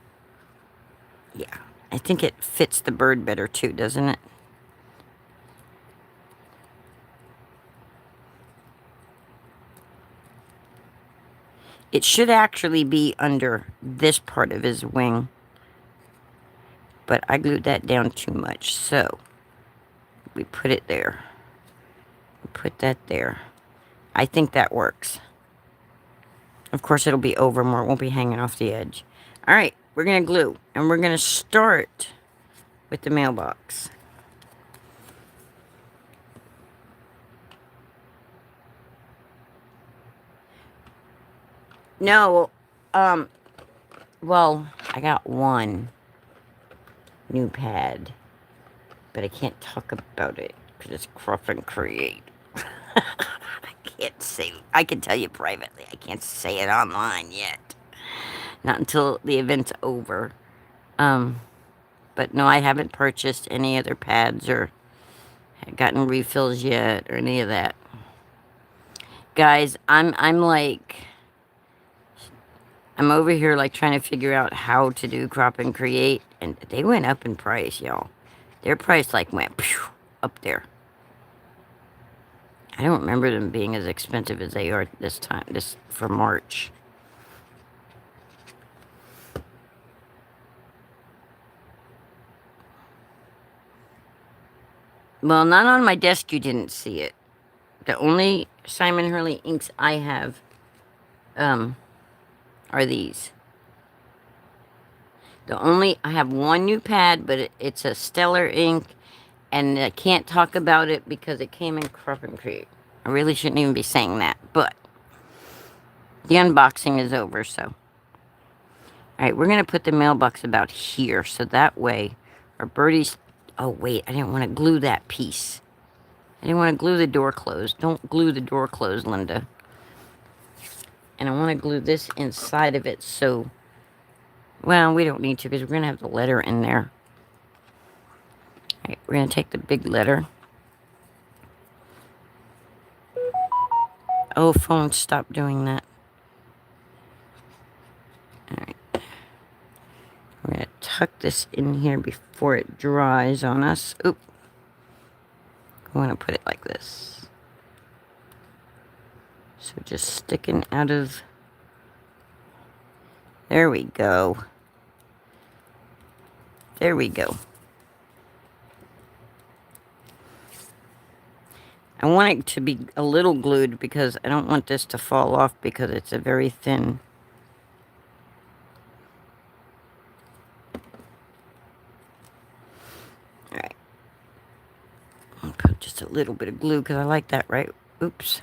[SPEAKER 1] Yeah, I think it fits the bird better too, doesn't it? It should actually be under this part of his wing. But I glued that down too much, so we put it there. Put that there. I think that works. Of course, it'll be over more. It won't be hanging off the edge. All right, we're going to glue. And we're going to start with the mailbox. No, well, I got one new pad. but I can't talk about it because it's Crop and Create. I can't say. I can tell you privately. I can't say it online yet. Not until the event's over. But no, I haven't purchased any other pads or gotten refills yet or any of that. Guys, I'm over here like trying to figure out how to do Crop and Create, and they went up in price, y'all. Their price like went up there. I don't remember them being as expensive as they are this for March. Well, not on my desk, you didn't see it. The only Simon Hurley inks I have are these. I have one new pad, but it's a Stellar ink, and I can't talk about it because it came in Crop and Create. I really shouldn't even be saying that, but the unboxing is over, so. Alright, we're going to put the mailbox about here, so that way our birdies... Oh, wait, I didn't want to glue that piece. I didn't want to glue the door closed. Don't glue the door closed, Linda. And I want to glue this inside of it, so... Well, we don't need to, because we're going to have the letter in there. Alright, we're going to take the big letter. Oh, phone, stop doing that. Alright. We're going to tuck this in here before it dries on us. Oop. I want to put it like this. So just sticking out of... There we go. There we go. I want it to be a little glued because I don't want this to fall off because it's a very thin... Alright. I'll put just a little bit of glue because I like that, right? Oops.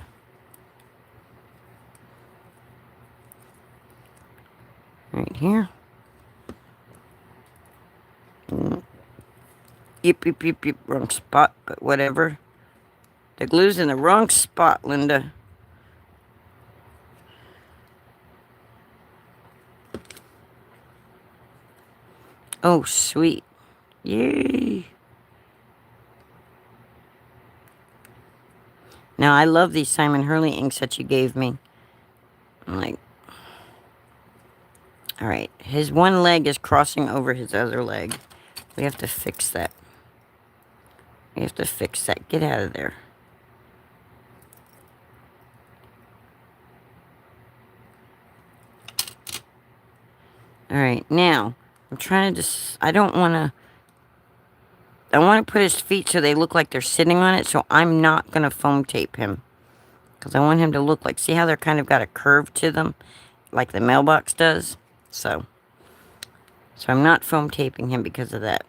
[SPEAKER 1] Right here. Yep, yep, yep, yep. Wrong spot, but whatever. The glue's in the wrong spot, Linda. Oh, sweet. Yay. Now, I love these Simon Hurley inks that you gave me. I'm like... Alright, his one leg is crossing over his other leg. We have to fix that. We have to fix that. Get out of there. Alright, now, I'm trying to just... I don't want to... I want to put his feet so they look like they're sitting on it, so I'm not going to foam tape him. Because I want him to look like... See how they're kind of got a curve to them? Like the mailbox does? So I'm not foam taping him because of that.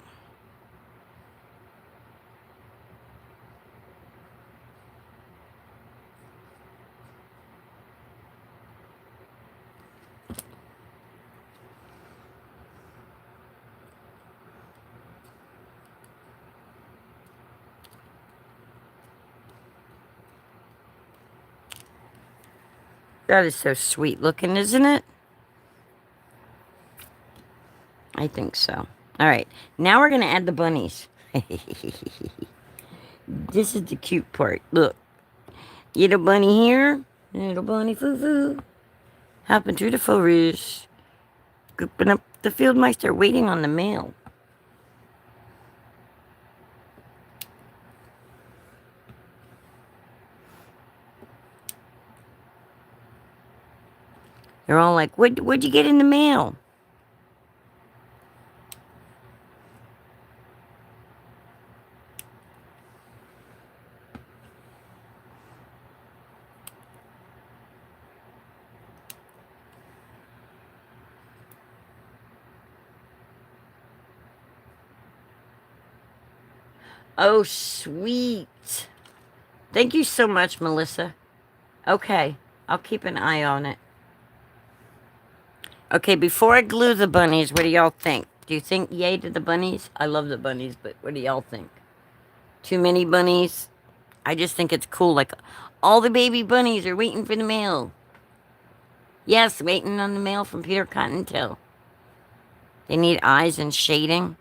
[SPEAKER 1] That is so sweet looking, isn't it? I think so. Alright, now we're going to add the bunnies. This is the cute part. Look. Little bunny here. Little bunny foo-foo. Hopping through the forest. Scooping up the field mice. They're waiting on the mail. They're all like, what'd you get in the mail? Oh, sweet. Thank you so much, Melissa. Okay, I'll keep an eye on it. Okay, before I glue the bunnies, what do y'all think? Do you think yay to the bunnies? I love the bunnies, but what do y'all think? Too many bunnies. I just think it's cool. Like, all the baby bunnies are waiting for the mail. Yes, waiting on the mail from Peter Cottontail. They need eyes and shading.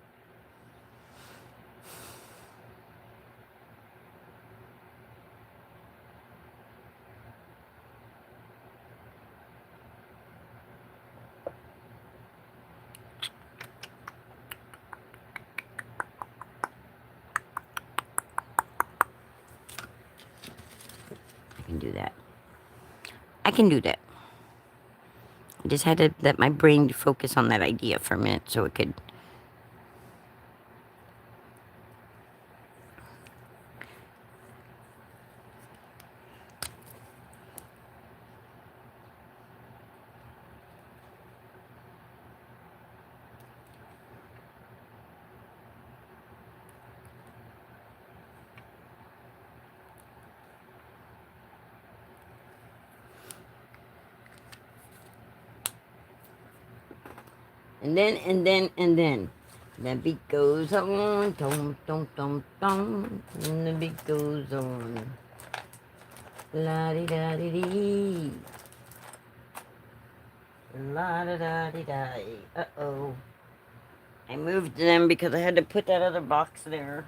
[SPEAKER 1] I can do that. I can do that. I just had to let my brain focus on that idea for a minute so it could... And then. The beat goes on, dum, dum, dum, dum. And the beat goes on. La-di-da-di-dee. La-da-da-di-da. Uh-oh. I moved them because I had to put that other box there.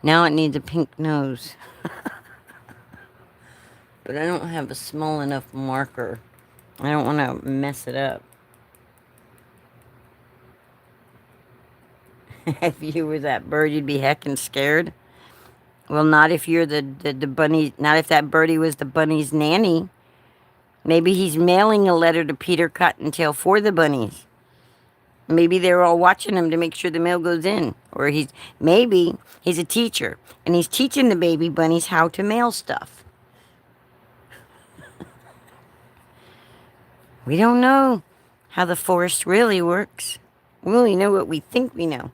[SPEAKER 1] Now it needs a pink nose. But I don't have a small enough marker. I don't want to mess it up. If you were that bird, you'd be heckin' scared. Well, not if you're the bunny. Not if that birdie was the bunny's nanny. Maybe he's mailing a letter to Peter Cottontail for the bunnies. Maybe they're all watching him to make sure the mail goes in. Or maybe he's a teacher, and he's teaching the baby bunnies how to mail stuff. We don't know how the forest really works. We only know what we think we know.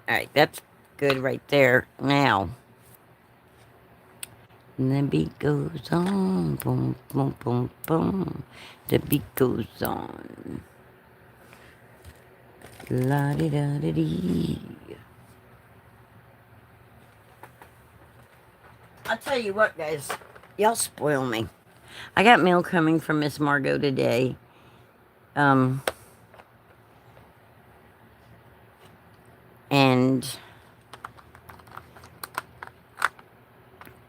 [SPEAKER 1] Alright, that's good right there. Now, the beat goes on, boom, boom, boom, boom. The beat goes on. La-di-da-di-dee. I'll tell you what, guys. Y'all spoil me. I got mail coming from Miss Margot today. And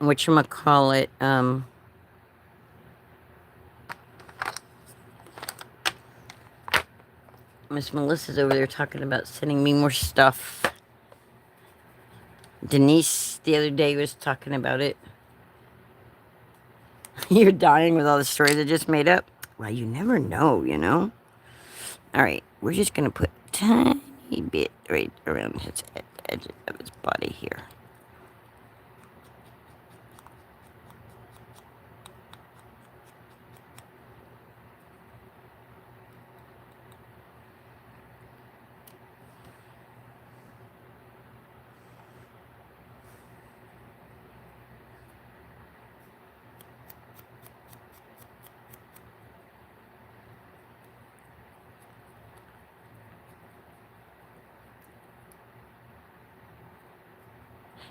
[SPEAKER 1] whatchamacallit, Miss Melissa's over there talking about sending me more stuff. Denise the other day was talking about it. You're dying with all the stories I just made up. Well, you never know, you know? Alright, we're just going to put a tiny bit right around his edge of his body here.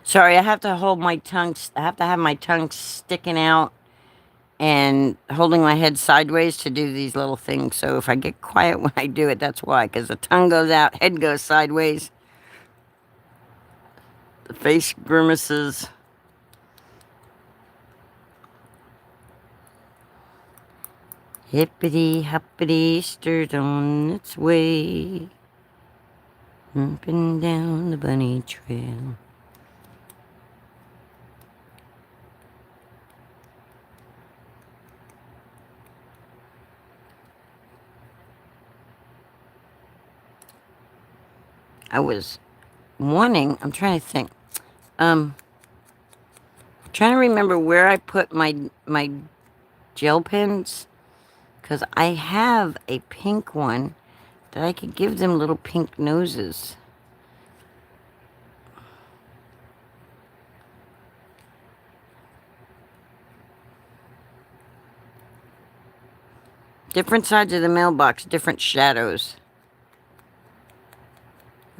[SPEAKER 1] Sorry, I have to hold my tongue. I have to have my tongue sticking out and holding my head sideways to do these little things. So if I get quiet when I do it, that's why. Because the tongue goes out, head goes sideways. The face grimaces. Hippity hoppity stirred on its way. Up and down the bunny trail. I was wanting, I'm trying to think. Trying to remember where I put my gel pens. Because I have a pink one that I could give them little pink noses. Different sides of the mailbox, different shadows.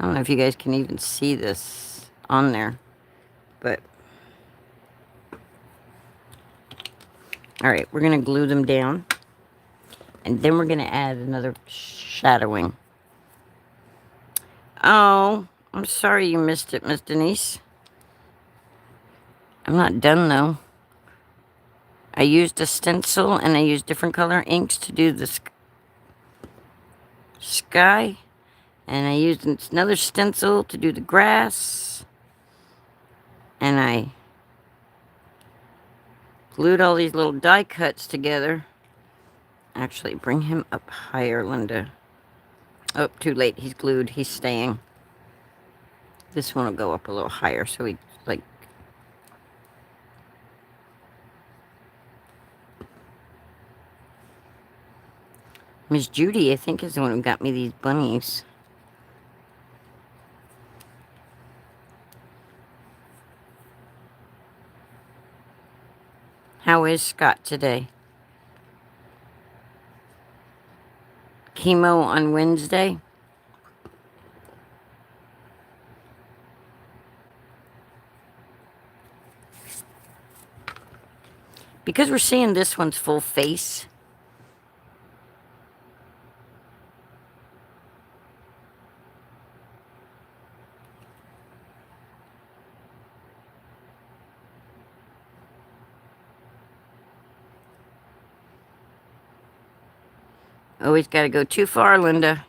[SPEAKER 1] I don't know if you guys can even see this on there, but all right, we're gonna glue them down, and then we're gonna add another shadowing. Oh, I'm sorry you missed it, Miss Denise. I'm not done though. I used a stencil and I used different color inks to do the sky, and I used another stencil to do the grass, and I glued all these little die cuts together. Actually, bring him up higher, Linda. Oh, too late. He's glued. He's staying. This one will go up a little higher, so he, like... Miss Judy, I think, is the one who got me these bunnies. How is Scott today? Chemo on Wednesday? Because we're seeing this one's full face. Always got to go too far, Linda.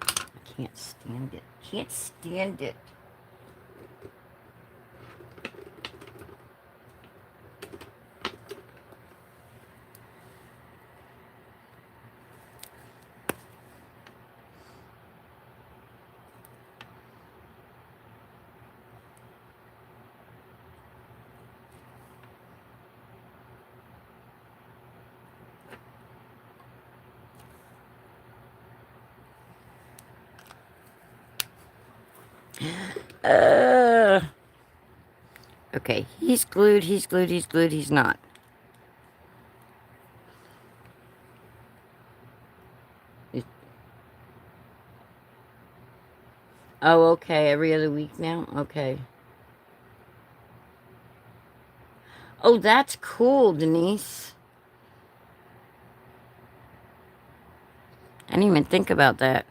[SPEAKER 1] I can't stand it. Can't stand it. Okay, he's glued, he's glued, he's glued, he's not. Oh, okay, every other week now? Okay. Oh, that's cool, Denise. I didn't even think about that.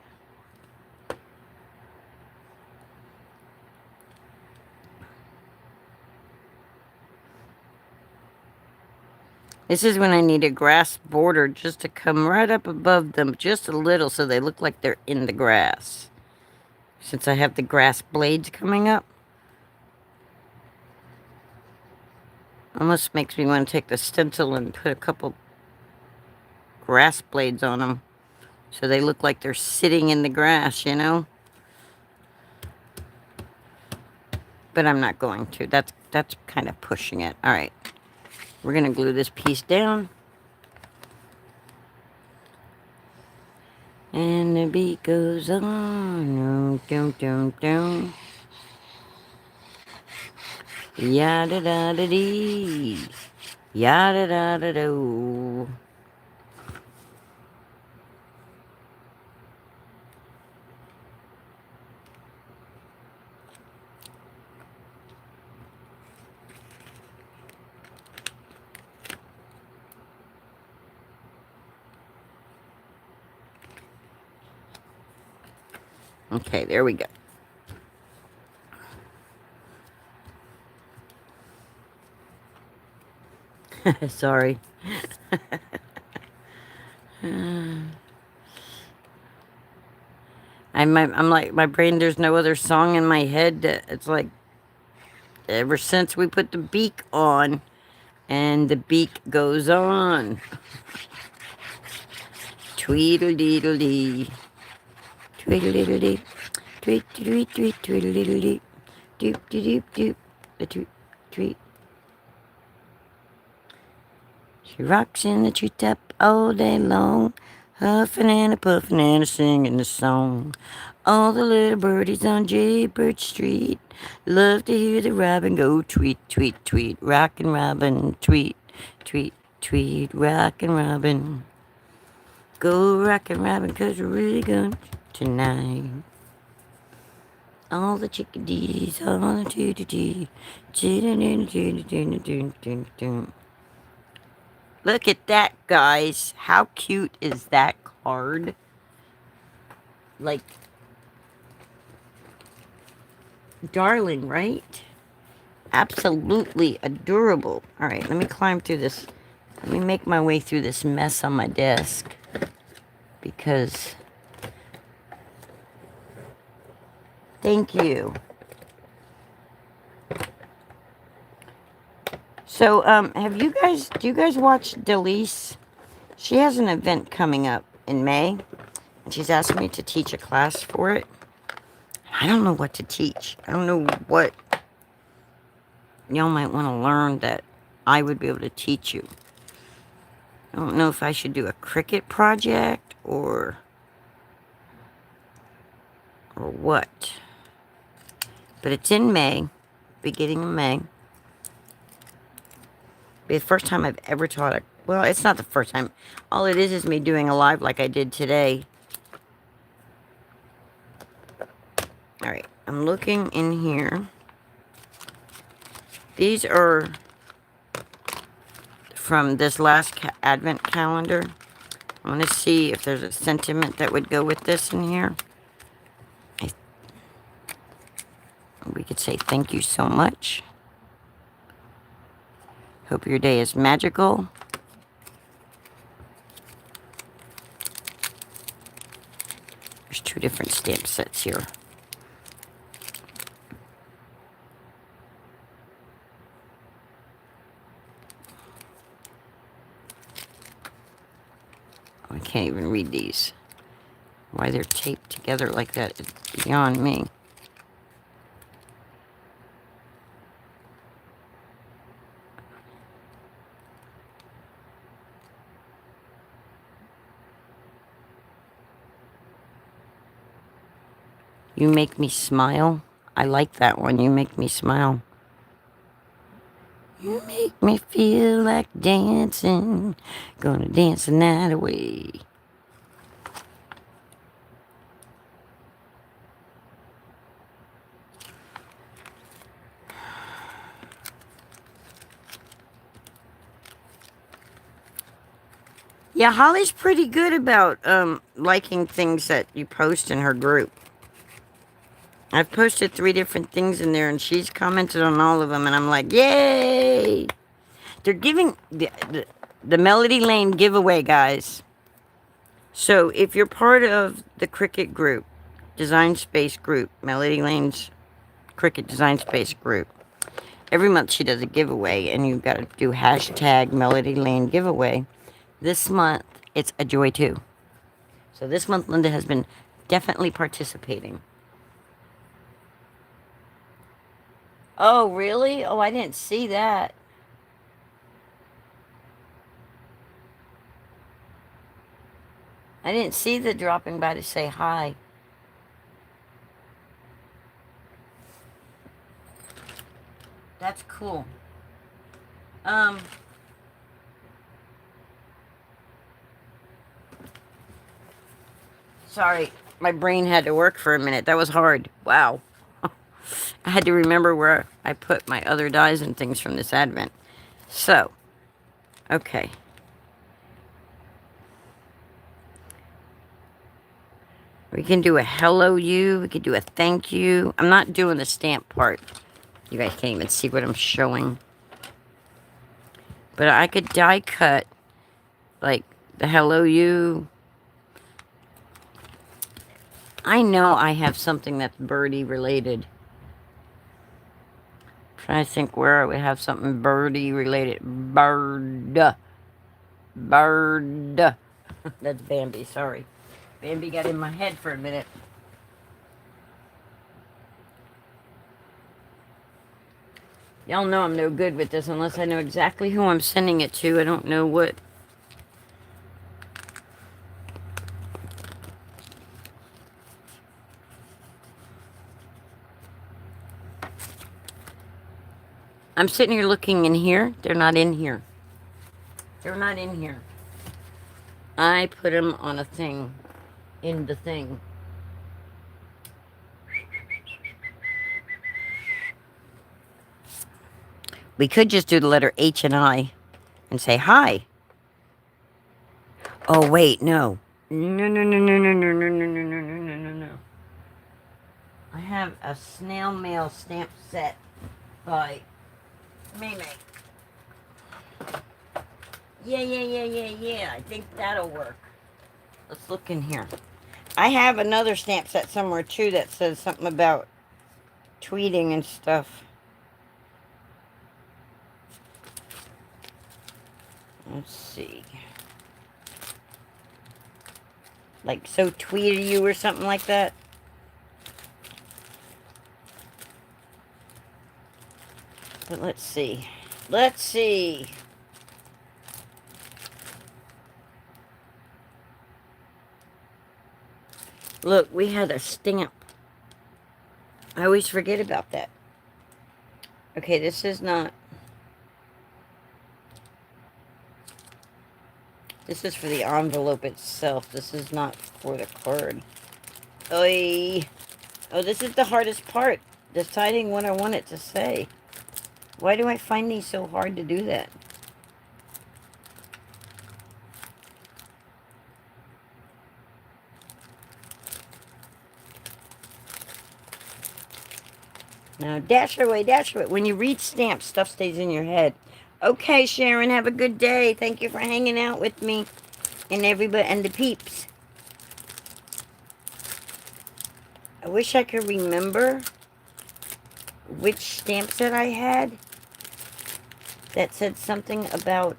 [SPEAKER 1] This is when I need a grass border just to come right up above them just a little so they look like they're in the grass. Since I have the grass blades coming up. Almost makes me want to take the stencil and put a couple grass blades on them. So they look like they're sitting in the grass, you know? But I'm not going to. That's kind of pushing it. All right. We're going to glue this piece down. And the beat goes on. Dum, dum, dum. Yada da da dee. Yada da da do. Okay, there we go. Sorry. I'm like, my brain, there's no other song in my head. It's like, ever since we put the beak on, and the beak goes on. Tweedledee. Tweedledee. Tweet, tweet, tweet, tweedledee. Doop, doop, doop. The tweet, tweet. She rocks in the treetop all day long, huffing and a puffing and a singing a song. All the little birdies on Jaybird Street love to hear the robin go tweet, tweet, tweet. Rockin' robin, tweet. Tweet, tweet, rockin' Robin. Go rockin' Robin, 'cause we're really going tonight. All the chickadees, all the choo-doo-doo. Look at that, guys. How cute is that card? Like, darling, right? Absolutely adorable. All right, let me climb through this. Let me make my way through this mess on my desk. Because, thank you. So, do you guys watch Delise? She has an event coming up in May, and she's asked me to teach a class for it. I don't know what to teach. I don't know what y'all might want to learn that I would be able to teach you. I don't know if I should do a Cricut project or what. But it's in May, beginning of May. Be the first time I've ever taught it. Well, it's not the first time. All it is me doing a live like I did today. Alright, I'm looking in here. These are from this last advent calendar. I want to see if there's a sentiment that would go with this in here. We could say thank you so much. Hope your day is magical. There's 2 different stamp sets here. I can't even read these. Why they're taped together like that is beyond me. You make me smile. I like that one. You make me smile. You make me feel like dancing. Gonna dance the night away. Yeah, Holly's pretty good about liking things that you post in her group. I've posted 3 different things in there, and she's commented on all of them, and I'm like, yay! They're giving the Melody Lane giveaway, guys. So if you're part of the Cricut group, Design Space group, Melody Lane's Cricut Design Space group, every month she does a giveaway, and you've got to do hashtag Melody Lane giveaway. This month, it's a joy too. So this month, Linda has been definitely participating. Oh, really? Oh, I didn't see that. I didn't see the dropping by to say hi. That's cool. Sorry, my brain had to work for a minute. That was hard. Wow. I had to remember where I put my other dies and things from this advent. So, okay. We can do a hello you. We could do a thank you. I'm not doing the stamp part. You guys can't even see what I'm showing. But I could die cut like the hello you. I know I have something that's birdie related. I'm trying to think where I would have something birdie related. Bird. Bird. That's Bambi, sorry. Bambi got in my head for a minute. Y'all know I'm no good with this unless I know exactly who I'm sending it to. I don't know what. I'm sitting here looking in here. They're not in here. They're not in here. I put them on a thing. In the thing. We could just do the letter H and I and say hi. Oh, wait, no. No, no, no, no, no, no, no, no, no, no, no, no, no. I have a snail mail stamp set by May. Yeah. I think that'll work. Let's look in here. I have another stamp set somewhere, too, that says something about tweeting and stuff. Let's see. Like, so tweeted you or something like that. But let's see. Let's see. Look, we had a stamp. I always forget about that. Okay, this is not... This is for the envelope itself. This is not for the card. Oy. Oh, this is the hardest part. Deciding what I want it to say. Why do I find these so hard to do that? Now, dash away, dash away. When you read stamps, stuff stays in your head. Okay, Sharon, have a good day. Thank you for hanging out with me and everybody and the peeps. I wish I could remember which stamp set I had that said something about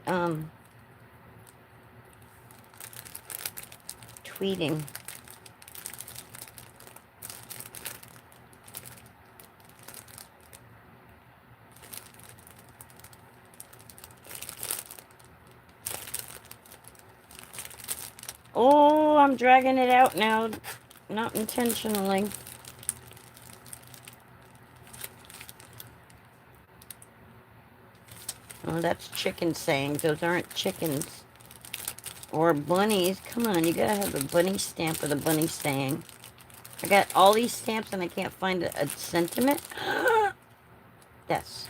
[SPEAKER 1] tweeting. Oh, I'm dragging it out now. Not intentionally. Oh, that's chicken sayings. Those aren't chickens. Or bunnies. Come on, you gotta have a bunny stamp with a bunny saying. I got all these stamps and I can't find a sentiment. Yes.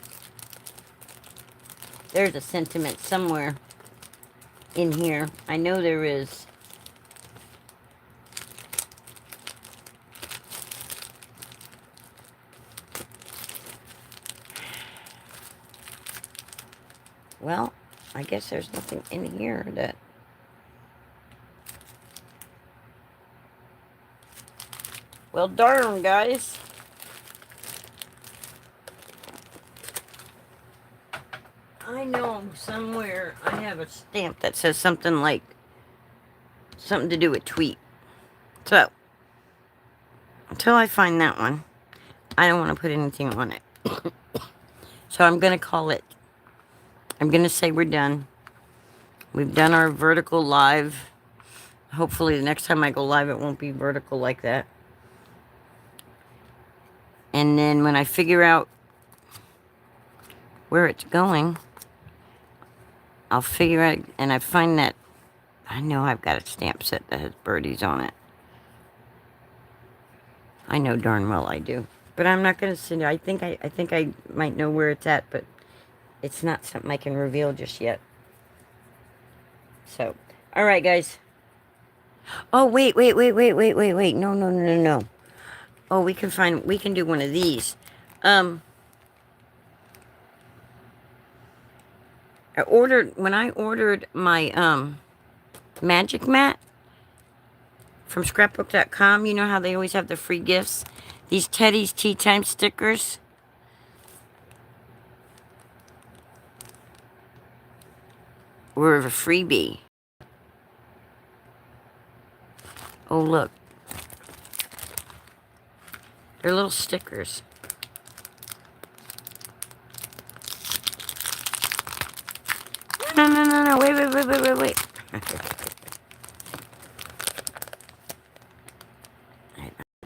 [SPEAKER 1] There's a sentiment somewhere in here. I know there is. Well, I guess there's nothing in here that... Well, darn, guys. I know somewhere I have a stamp that says something like... Something to do with tweet. So, until I find that one, I don't want to put anything on it. So I'm going to call it... I'm going to say we're done. We've done our vertical live. Hopefully the next time I go live it won't be vertical like that. And then when I figure out where it's going, I'll figure out, and I find that, I know I've got a stamp set that has birdies on it. I know darn well I do. But I'm not going to sit there. I think I might know where it's at, but it's not something I can reveal just yet. So, all right, guys. Oh, wait. No. Oh, we can do one of these. When I ordered my, magic mat from scrapbook.com, you know how they always have the free gifts? These Teddy's Tea Time stickers. Were a freebie. Oh, look. They're little stickers. No. Wait.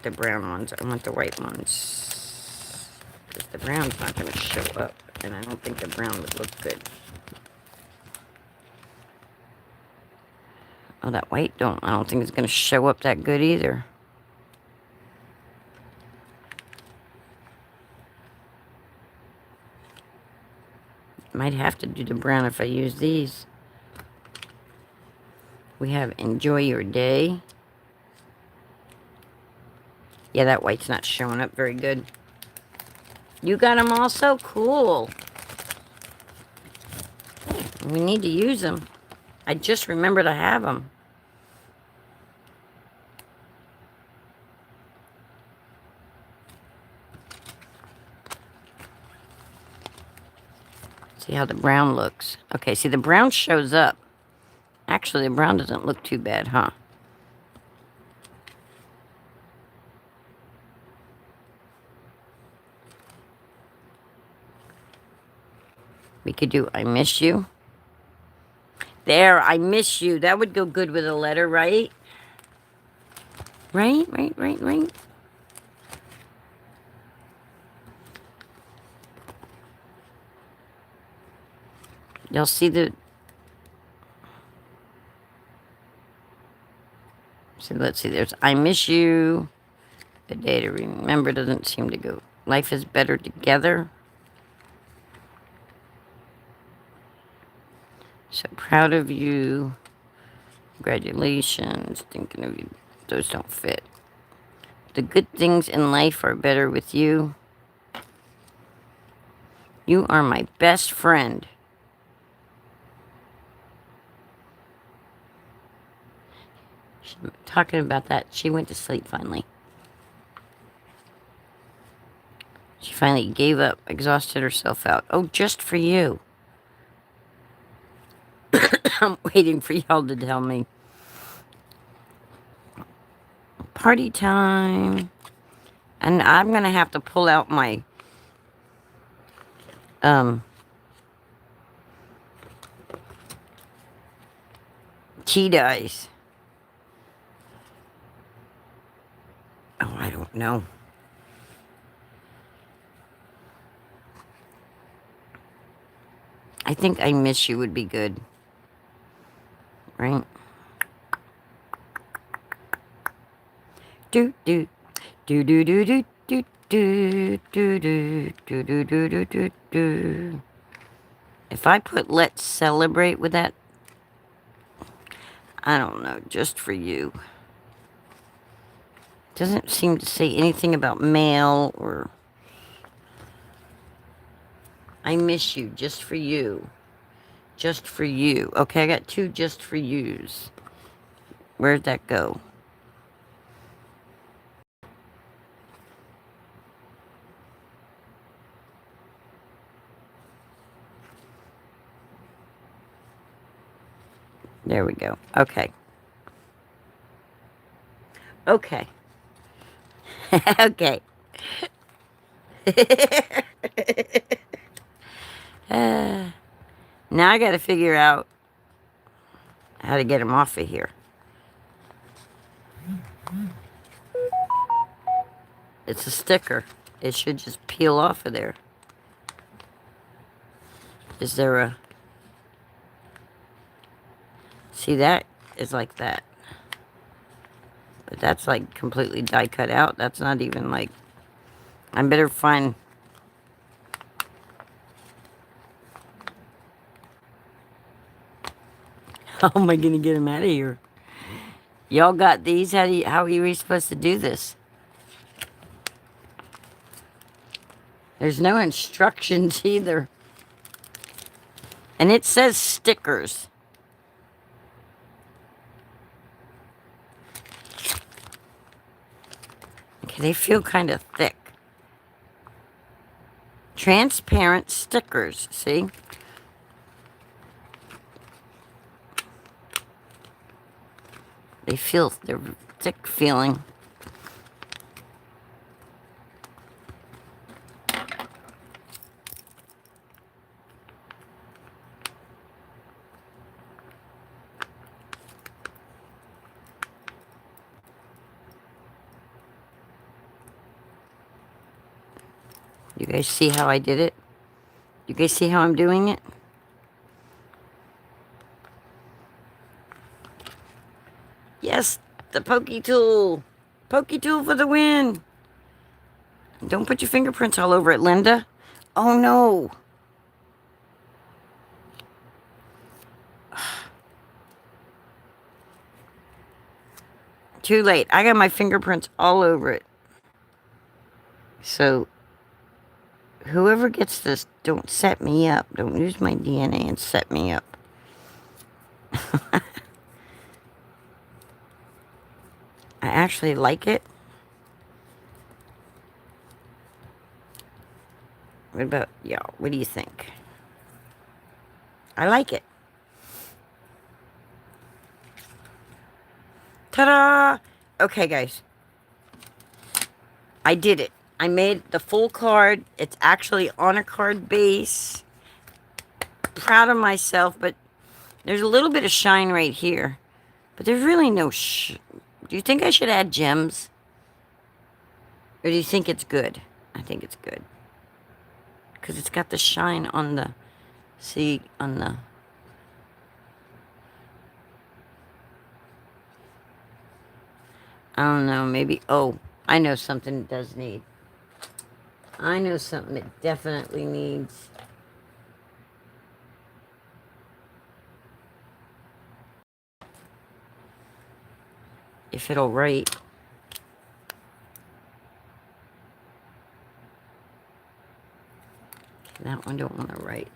[SPEAKER 1] The brown ones. I want the white ones. Because the brown's not going to show up. And I don't think the brown would look good. Oh, that white I don't think it's going to show up that good either. Might have to do the brown if I use these. We have Enjoy Your Day. Yeah, that white's not showing up very good. You got them also? Cool. We need to use them. I just remembered I have them. See how the brown looks. Okay, see the brown shows up. Actually, the brown doesn't look too bad, huh? We could do I Miss You. There, I Miss You. That would go good with a letter, right? Right. Y'all see the... So let's see, there's I Miss You. A Day to Remember doesn't seem to go. Life is Better Together. So Proud of You. Congratulations. Thinking of You. Those don't fit. The Good Things in Life Are Better With You. You Are My Best Friend. Talking about that, she went to sleep finally. She finally gave up, exhausted herself out. Oh, Just For You. I'm waiting for y'all to tell me. Party Time. And I'm going to have to pull out my key dice. Oh, I don't know. I think I Miss You would be good. Right? Do do do do do do do do do do do do do do do do. If I put Let's Celebrate with that, I don't know, Just For You. Doesn't seem to say anything about mail or... I Miss You, Just For You. Just For You. Okay, I got 2 Just For Yous. Where'd that go? There we go. Okay. Okay. Okay. Now I got to figure out how to get them off of here. It's a sticker. It should just peel off of there. Is there a... See, that is like that. But that's like completely die cut out. That's not even like... I better find... How am I going to get them out of here? Y'all got these? How are you supposed to do this? There's no instructions either. And it says stickers. Okay, they feel kind of thick. Transparent stickers, see? They're thick feeling. You guys see how I did it? You guys see how I'm doing it? Yes, the pokey tool. Pokey tool for the win. Don't put your fingerprints all over it, Linda. Oh no. Too late. I got my fingerprints all over it. So, whoever gets this, don't set me up. Don't use my DNA and set me up. I actually like it. What about y'all? What do you think? I like it. Ta-da! Okay, guys. I did it. I made the full card. It's actually on a card base. Proud of myself, but there's a little bit of shine right here. But there's really no Do you think I should add gems? Or do you think it's good? I think it's good. Because it's got the shine on the... See, on the... I don't know, maybe... Oh, I know something it does need. I know something it definitely needs. If it'll write. That one don't want to write.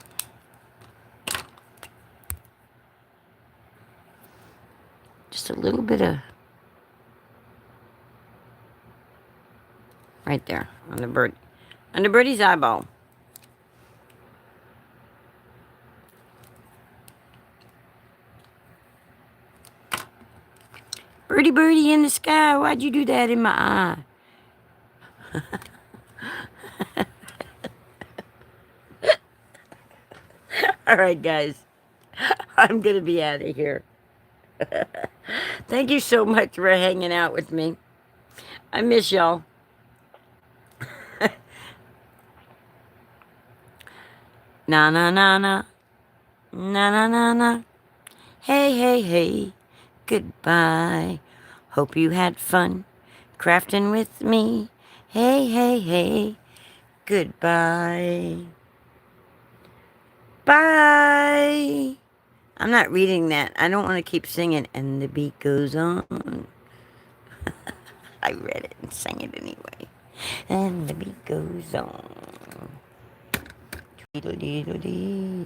[SPEAKER 1] Just a little bit of... Right there, on the bird. On the birdie's eyeball. Birdie, birdie in the sky, why'd you do that in my eye? All right, guys. I'm going to be out of here. Thank you so much for hanging out with me. I miss y'all. Na na na na. Na na na na. Hey, hey, hey. Goodbye. Hope you had fun crafting with me. Hey, hey, hey. Goodbye. Bye. I'm not reading that. I don't want to keep singing. And the beat goes on. I read it and sang it anyway. And the beat goes on. Tweedledee.